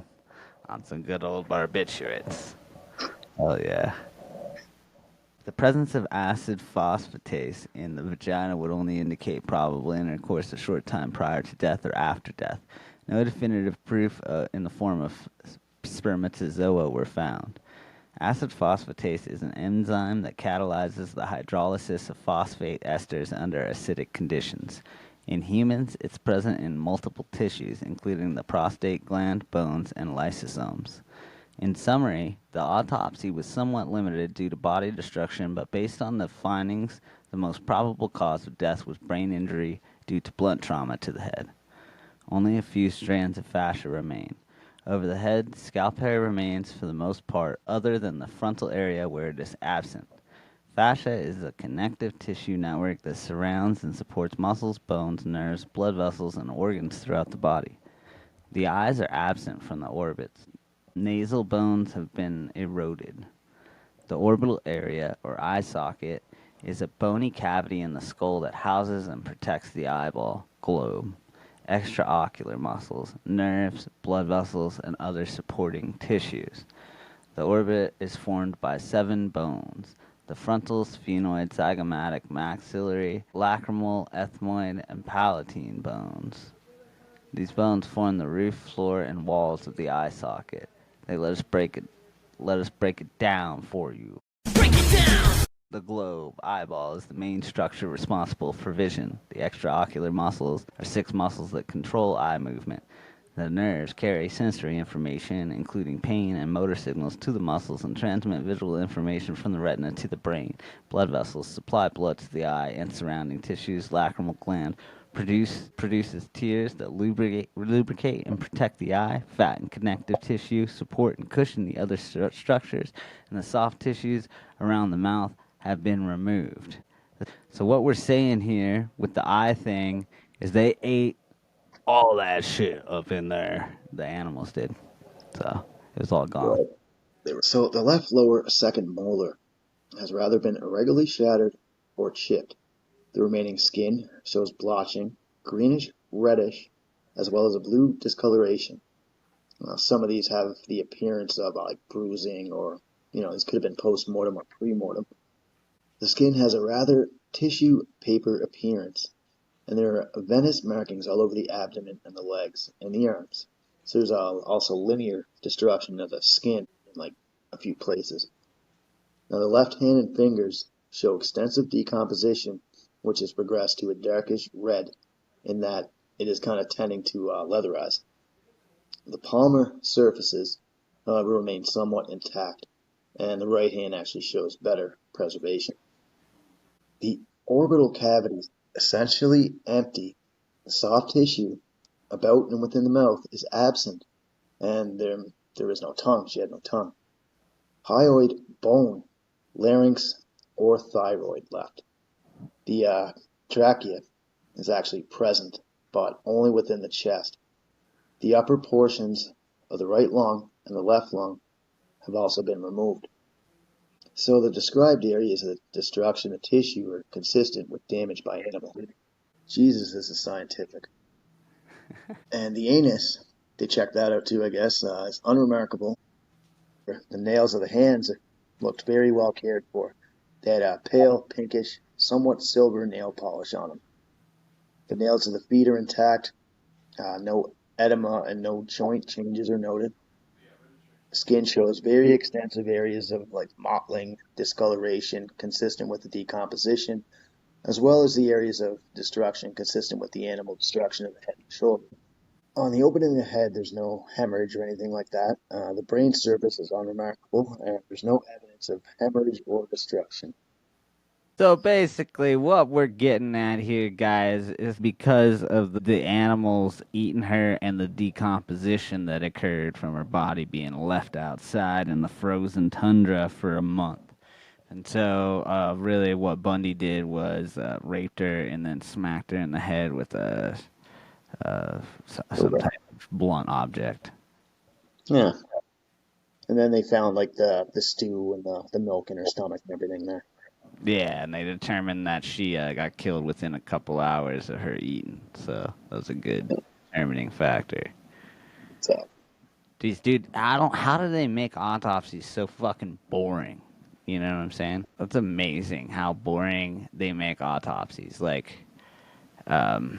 On some good old barbiturates. Oh, yeah. The presence of acid phosphatase in the vagina would only indicate probable intercourse a short time prior to death or after death. No definitive proof in the form of spermatozoa were found. Acid phosphatase is an enzyme that catalyzes the hydrolysis of phosphate esters under acidic conditions. In humans, it's present in multiple tissues, including the prostate gland, bones, and lysosomes. In summary, the autopsy was somewhat limited due to body destruction, but based on the findings, the most probable cause of death was brain injury due to blunt trauma to the head. Only a few strands of fascia remain. Over the head, scalp hair remains for the most part, other than the frontal area where it is absent. Fascia is a connective tissue network that surrounds and supports muscles, bones, nerves, blood vessels, and organs throughout the body. The eyes are absent from the orbits. Nasal bones have been eroded. The orbital area, or eye socket, is a bony cavity in the skull that houses and protects the eyeball globe, extraocular muscles, nerves, blood vessels, and other supporting tissues. The orbit is formed by 7 bones: the frontal, sphenoid, zygomatic, maxillary, lacrimal, ethmoid, and palatine bones. These bones form the roof, floor, and walls of the eye socket. Let us break it down for you. The globe, eyeball, is the main structure responsible for vision. The extraocular muscles are 6 muscles that control eye movement. The nerves carry sensory information, including pain and motor signals, to the muscles and transmit visual information from the retina to the brain. Blood vessels supply blood to the eye and surrounding tissues. Lacrimal gland produces tears that lubricate and protect the eye. Fat and connective tissue support and cushion the other structures, and the soft tissues around the mouth have been removed. So what we're saying here with the eye thing is they ate all that shit up in there. The animals did. So it was all gone. So the left lower second molar has rather been irregularly shattered or chipped. The remaining skin shows blotching, greenish, reddish, as well as a blue discoloration. Some of these have the appearance of like bruising, or these could have been post-mortem or pre-mortem. The skin has a rather tissue paper appearance, and there are venous markings all over the abdomen and the legs and the arms. So there's also linear destruction of the skin in like a few places. Now the left hand and fingers show extensive decomposition, which has progressed to a darkish red in that it is kind of tending to leatherize. The palmar surfaces, however, remain somewhat intact, and the right hand actually shows better preservation. The orbital cavities essentially empty. The soft tissue about and within the mouth is absent, and there is no tongue. She had no tongue. Hyoid bone, larynx, or thyroid left. The trachea is actually present, but only within the chest. The upper portions of the right lung and the left lung have also been removed. So the described areas of destruction of tissue are consistent with damage by animal. Jesus, this is scientific. And the anus, they checked that out too, I guess, is unremarkable. The nails of the hands looked very well cared for. They had a pale, pinkish, somewhat silver nail polish on them. The nails of the feet are intact. No edema and no joint changes are noted. Skin shows very extensive areas of like mottling, discoloration consistent with the decomposition, as well as the areas of destruction consistent with the animal destruction of the head and shoulder. On the opening of the head, there's no hemorrhage or anything like that. The brain surface is unremarkable, and there's no evidence of hemorrhage or destruction. So basically, what we're getting at here, guys, is because of the animals eating her and the decomposition that occurred from her body being left outside in the frozen tundra for a month. And so, really, what Bundy did was raped her and then smacked her in the head with some type of blunt object. Yeah. And then they found like the stew and the milk in her stomach and everything there. Yeah, and they determined that she got killed within a couple hours of her eating. So that was a good determining factor. So, Dude, how do they make autopsies so fucking boring? You know what I'm saying? That's amazing how boring they make autopsies. Like, they're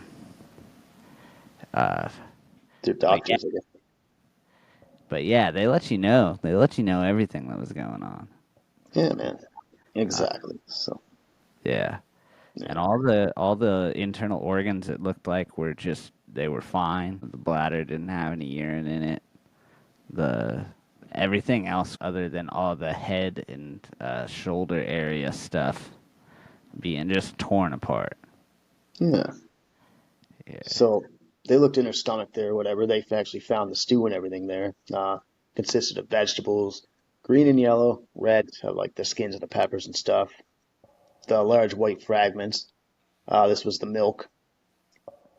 doctors, I guess. But yeah, they let you know. They let you know everything that was going on. Yeah, man. Exactly. So. Yeah. And all the internal organs, it looked like they were fine. The bladder didn't have any urine in it. The everything else other than all the head and shoulder area stuff being just torn apart. Yeah. Yeah. So they looked in her stomach there, or whatever. They actually found the stew and everything there. Consisted of vegetables, green and yellow, red, like the skins of the peppers and stuff. The large white fragments. This was the milk,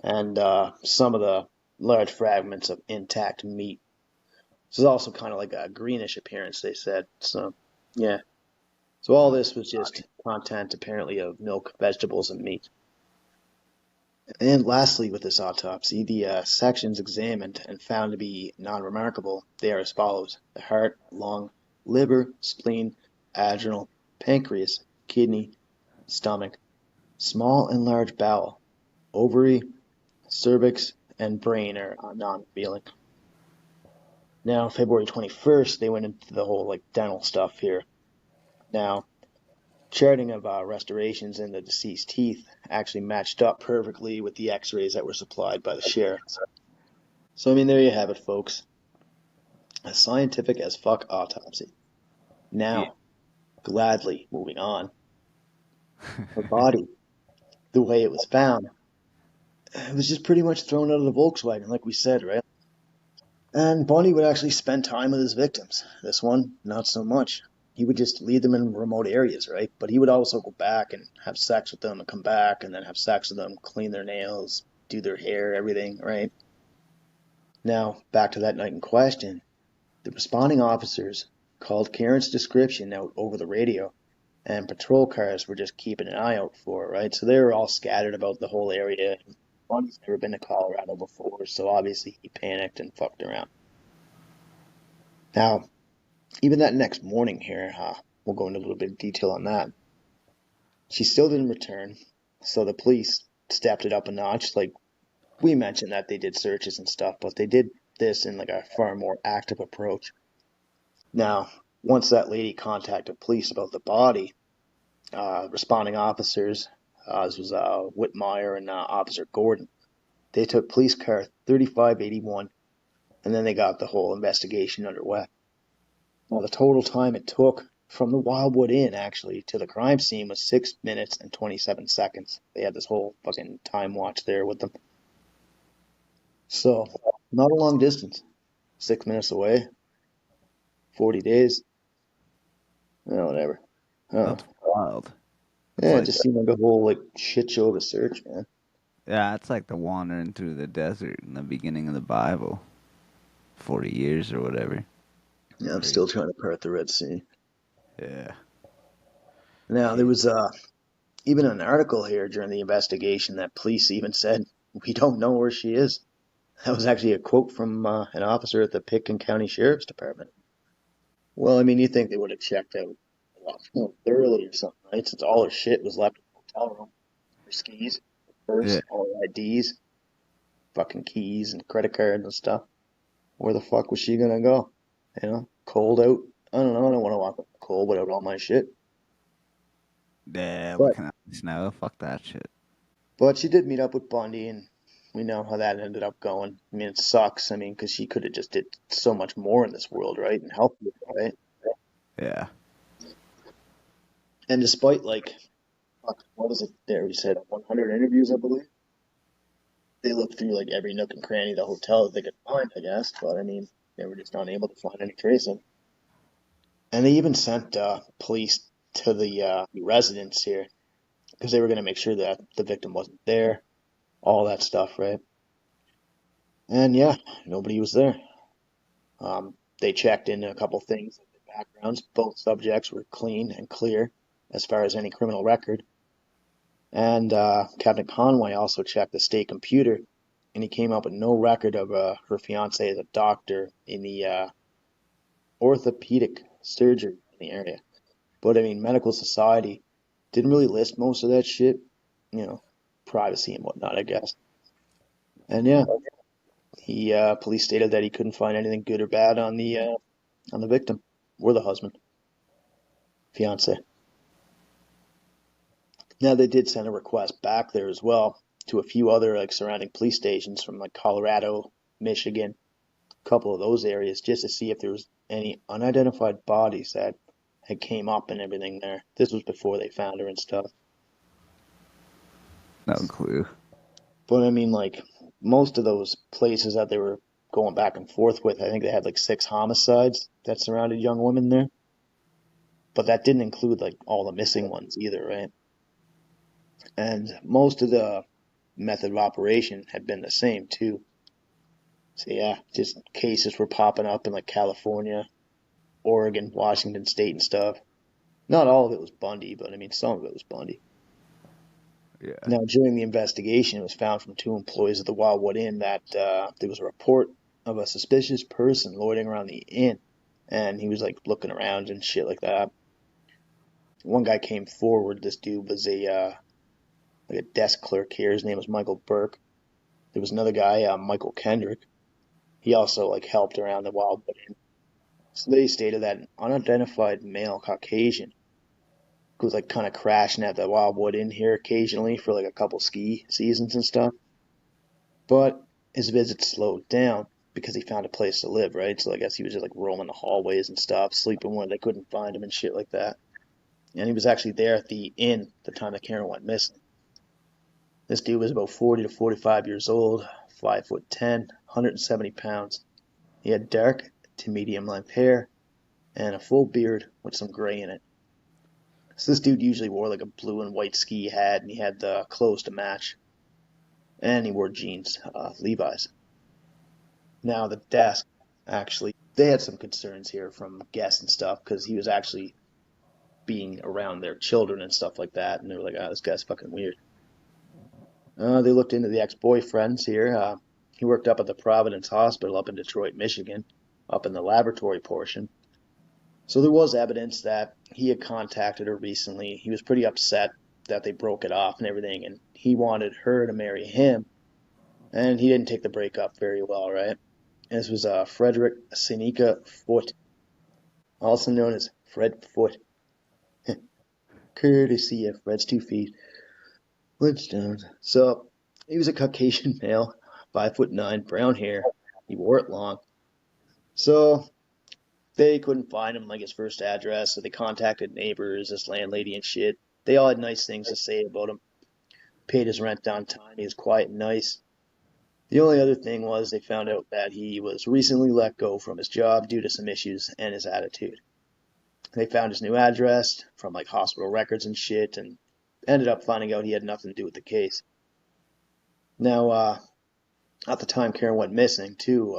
and some of the large fragments of intact meat. This is also kind of like a greenish appearance, they said. So, yeah. So all this was just content, apparently, of milk, vegetables, and meat. And lastly, with this autopsy, the sections examined and found to be non-remarkable. They are as follows: the heart, lung, liver, spleen, adrenal, pancreas, kidney, stomach, small and large bowel, ovary, cervix, and brain are non-revealing. Now, February 21st, they went into the whole like dental stuff here. Now, charting of restorations in the deceased teeth actually matched up perfectly with the x-rays that were supplied by the sheriffs. So, I mean, there you have it, folks. A scientific as fuck autopsy. Now, gladly moving on. Her body, the way it was found, it was just pretty much thrown out of the Volkswagen, like we said, right? And Bundy would actually spend time with his victims. This one, not so much. He would just leave them in remote areas, right? But he would also go back and have sex with them and come back and then have sex with them, clean their nails, do their hair, everything, right? Now, back to that night in question. The responding officers called Karen's description out over the radio, and patrol cars were just keeping an eye out for it, right? So they were all scattered about the whole area. Bundy's never been to Colorado before, so obviously he panicked and fucked around. Now, even that next morning here, we'll go into a little bit of detail on that. She still didn't return, so the police stepped it up a notch. Like we mentioned that they did searches and stuff, but they did this in like a far more active approach. Now, once that lady contacted police about the body, responding officers, this was Whitmire and Officer Gordon, they took police car 3581, and then they got the whole investigation underway. Now, the total time it took from the Wildwood Inn, actually, to the crime scene was 6 minutes and 27 seconds. They had this whole fucking time watch there with them. So, not a long distance. 6 minutes away. 40 days. Oh, whatever. That's wild. Yeah, like it just seemed like a whole, like, shit show of a search, man. Yeah, it's like the wandering through the desert in the beginning of the Bible. 40 years or whatever. Yeah, I'm still trying to part the Red Sea. Yeah. Now, there was even an article here during the investigation that police even said, "We don't know where she is." That was actually a quote from an officer at the Pitkin County Sheriff's Department. Well, I mean, you think they would have checked out a lot more thoroughly or something, right? Since all her shit was left in the hotel room. Her skis, her purse, Yeah. all her IDs, fucking keys and credit cards and stuff. Where the fuck was she gonna go? You know, cold out. I don't know. I don't want to walk in the cold without all my shit. Yeah, But looking at the snow. Fuck that shit. But she did meet up with Bundy, and we know how that ended up going. I mean, it sucks. I mean, because she could have just did so much more in this world, right, and helped you, right? Yeah. And despite like, what was it there? We said 100 interviews, I believe. They looked through like every nook and cranny of the hotel that they could find, I guess. But I mean, they were just unable to find any trace of him. And they even sent police to the residence here because they were going to make sure that the victim wasn't there, all that stuff, right? And yeah, nobody was there. They checked into a couple things, like their backgrounds. Both subjects were clean and clear as far as any criminal record. And Captain Conway also checked the state computer, and he came up with no record of her fiance as a doctor in the orthopedic surgery in the area. But I mean, medical society didn't really list most of that shit. You know, privacy and whatnot, I guess. And yeah, police stated that he couldn't find anything good or bad on the victim or the husband, fiance. Now they did send a request back there as well to a few other like surrounding police stations from like Colorado, Michigan, a couple of those areas, just to see if there was any unidentified bodies that had came up and everything there. This was before they found her and stuff. No clue. But I mean, like, most of those places that they were going back and forth with, I think they had like 6 homicides that surrounded young women there. But that didn't include like all the missing ones either, right? And most of the method of operation had been the same too. So yeah, just cases were popping up in like California, Oregon, Washington State and stuff. Not all of it was Bundy, but I mean some of it was Bundy. Yeah. Now during the investigation, it was found from 2 employees of the Wildwood Inn that there was a report of a suspicious person loitering around the inn, and he was like looking around and shit like that. One guy came forward. This dude was a like a desk clerk here. His name was Michael Burke. There was another guy, Michael Kendrick. He also like helped around the Wildwood Inn. So they stated that an unidentified male Caucasian who was like kind of crashing at the Wildwood Inn here occasionally for like a couple ski seasons and stuff. But his visits slowed down because he found a place to live, right? So I guess he was just like roaming the hallways and stuff, sleeping when they couldn't find him and shit like that. And he was actually there at the inn the time that Karen went missing. This dude was about 40 to 45 years old, 5'10", 170 pounds. He had dark to medium length hair and a full beard with some gray in it. So this dude usually wore like a blue and white ski hat, and he had the clothes to match. And he wore jeans, Levi's. Now the desk, actually, they had some concerns here from guests and stuff because he was actually being around their children and stuff like that, and they were like, "Oh, this guy's fucking weird." They looked into the ex-boyfriends here. He worked up at the Providence Hospital up in Detroit, Michigan, up in the laboratory portion. So there was evidence that he had contacted her recently. He was pretty upset that they broke it off and everything, and he wanted her to marry him, and he didn't take the breakup very well, right? This was Frederick Seneca Foote, also known as Fred Foote. Courtesy of Fred's 2 feet. Flintstones. So he was a Caucasian male, 5'9", brown hair. He wore it long. So they couldn't find him like his first address, so they contacted neighbors, his landlady and shit. They all had nice things to say about him. Paid his rent on time. He was quiet and nice. The only other thing was they found out that he was recently let go from his job due to some issues and his attitude. They found his new address from like hospital records and shit, and ended up finding out he had nothing to do with the case. Now, at the time Karen went missing, too,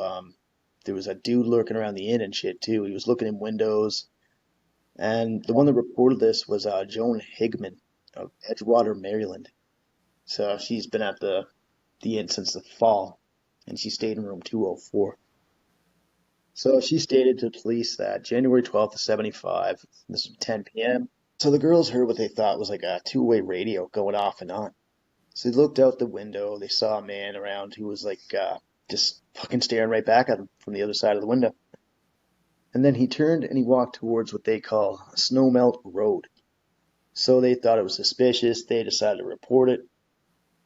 there was a dude lurking around the inn and shit, too. He was looking in windows. And the one that reported this was Joan Higman of Edgewater, Maryland. So she's been at the inn since the fall, and she stayed in room 204. So she stated to the police that January 12th of 75, this was 10 p.m. So the girls heard what they thought was like a two-way radio going off and on. So they looked out the window. They saw a man around who was like just fucking staring right back at them from the other side of the window. And then he turned and he walked towards what they call Snowmelt Road. So they thought it was suspicious. They decided to report it.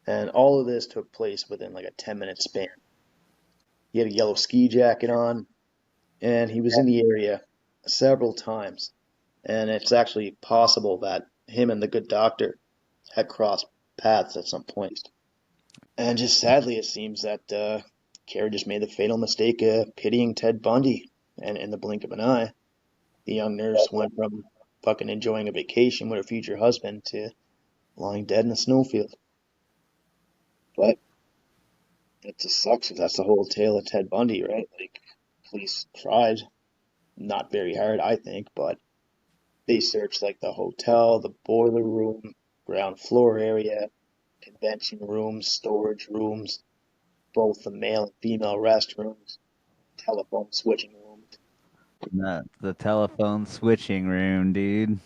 And all of this took place within like a 10-minute span. He had a yellow ski jacket on, and he was in the area several times. And it's actually possible that him and the good doctor had crossed paths at some point. And just sadly, it seems that Carrie just made the fatal mistake of pitying Ted Bundy. And in the blink of an eye, the young nurse went from fucking enjoying a vacation with her future husband to lying dead in a snowfield. But it just sucks if that's the whole tale of Ted Bundy, right? Like, police tried, not very hard, I think, but they searched like the hotel, the boiler room, ground floor area, convention rooms, storage rooms, both the male and female restrooms, telephone switching rooms. The telephone switching room, dude.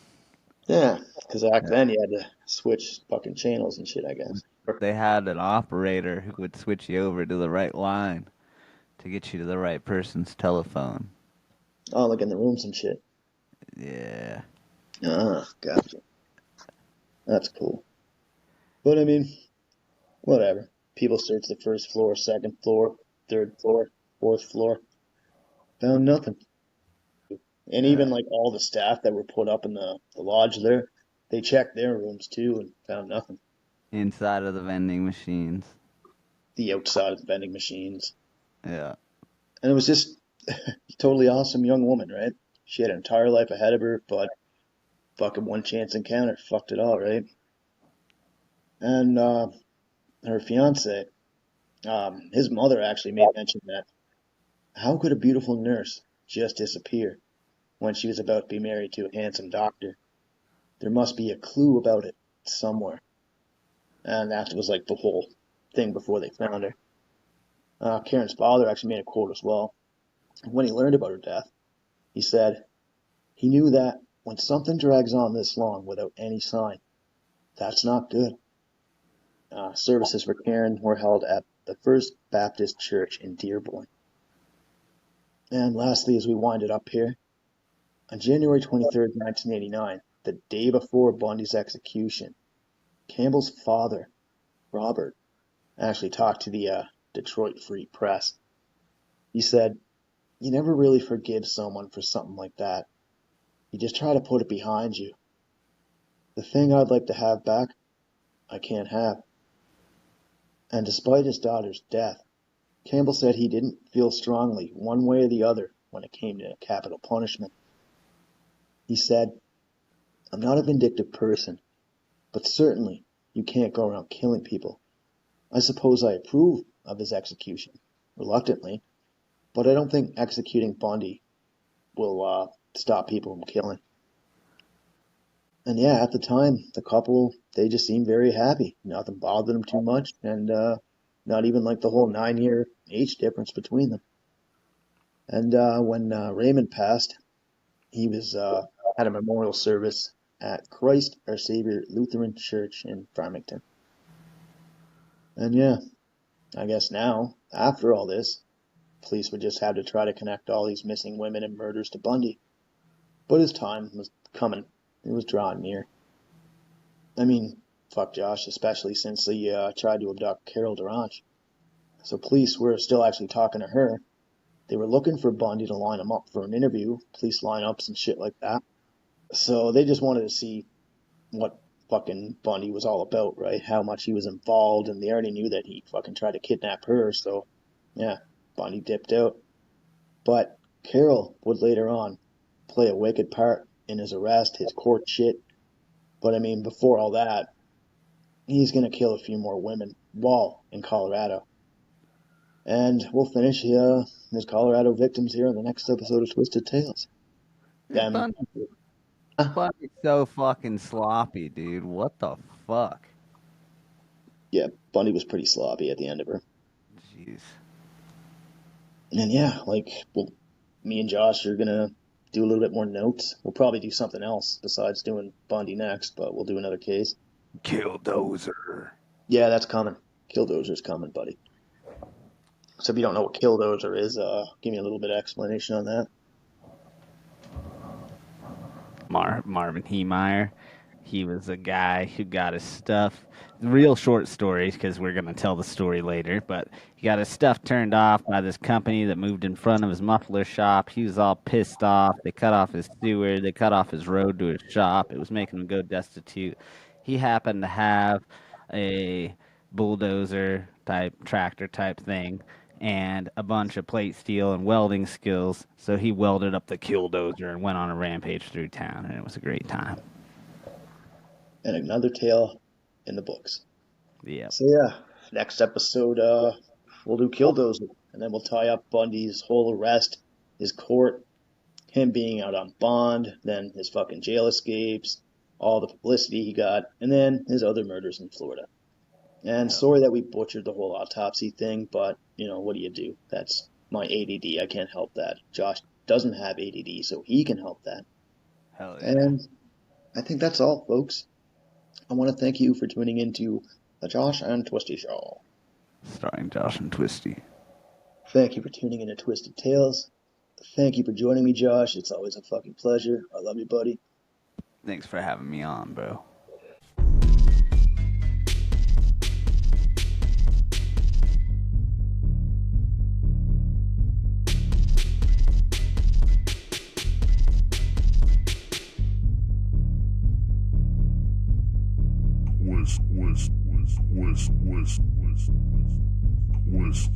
Yeah, because back then you had to switch fucking channels and shit, I guess. They had an operator who would switch you over to the right line to get you to the right person's telephone. Oh, like in the rooms and shit. Yeah. Ah, gotcha. That's cool. But I mean, whatever. People searched the first floor, second floor, third floor, fourth floor. Found nothing. And even like all the staff that were put up in the lodge there, they checked their rooms too and found nothing. Inside of the vending machines. The outside of the vending machines. Yeah. And it was just a totally awesome young woman, right? She had an entire life ahead of her, but fucking one chance encounter fucked it all, right? And her fiance, his mother actually made mention that how could a beautiful nurse just disappear when she was about to be married to a handsome doctor? There must be a clue about it somewhere. And that was like the whole thing before they found her. Karen's father actually made a quote as well. When he learned about her death, he said, he knew that when something drags on this long without any sign, that's not good. Services for Karen were held at the First Baptist Church in Dearborn. And lastly, as we wind it up here, on January 23rd, 1989, the day before Bundy's execution, Campbell's father, Robert, actually talked to the Detroit Free Press. He said, you never really forgive someone for something like that. You just try to put it behind you. The thing I'd like to have back, I can't have. And despite his daughter's death, Campbell said he didn't feel strongly one way or the other when it came to capital punishment. He said, I'm not a vindictive person, but certainly you can't go around killing people. I suppose I approve of his execution, reluctantly, but I don't think executing Bundy will stop people from killing. And yeah, at the time, the couple, they just seemed very happy. Nothing bothered them too much, and not even like the whole 9-year age difference between them. And when Raymond passed, he was had a memorial service at Christ Our Savior Lutheran Church in Farmington. And yeah, I guess now, after all this, police would just have to try to connect all these missing women and murders to Bundy. But his time was coming. It was drawing near. I mean, fuck Josh, especially since he tried to abduct Carol Durange. So police were still actually talking to her. They were looking for Bundy to line him up for an interview, police lineups and shit like that. So they just wanted to see what fucking Bundy was all about, right? How much he was involved, and they already knew that he fucking tried to kidnap her, so yeah, Bundy dipped out. But Carol would later on play a wicked part in his arrest, his court shit. But I mean, before all that, he's gonna kill a few more women while in Colorado. And we'll finish his Colorado victims here in the next episode of Twisted Tales. Bundy's so fucking sloppy, dude. What the fuck? Yeah, Bundy was pretty sloppy at the end of her. Jeez. And yeah, like, well, me and Josh are gonna do a little bit more notes. We'll probably do something else besides doing Bundy next, but we'll do another case. Killdozer. Yeah, that's coming. Killdozer's coming, buddy. So if you don't know what Killdozer is, give me a little bit of explanation on that. Marvin Heemeyer. He was a guy who got his stuff, real short stories, because we're going to tell the story later, but he got his stuff turned off by this company that moved in front of his muffler shop. He was all pissed off. They cut off his sewer. They cut off his road to his shop. It was making him go destitute. He happened to have a bulldozer type, tractor type thing, and a bunch of plate steel and welding skills, so he welded up the Killdozer and went on a rampage through town, and it was a great time. And another tale in the books. Yeah. So yeah, next episode, we'll do Killdozer, and then we'll tie up Bundy's whole arrest, his court, him being out on bond, then his fucking jail escapes, all the publicity he got, and then his other murders in Florida. And sorry that we butchered the whole autopsy thing, but, you know, what do you do? That's my ADD. I can't help that. Josh doesn't have ADD, so he can help that. Hell yeah. And I think that's all, folks. I want to thank you for tuning into the Josh and Twisty Show. Starring Josh and Twisty. Thank you for tuning into Twisted Tales. Thank you for joining me, Josh. It's always a fucking pleasure. I love you, buddy. Thanks for having me on, bro.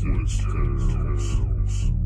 Twisted Tales.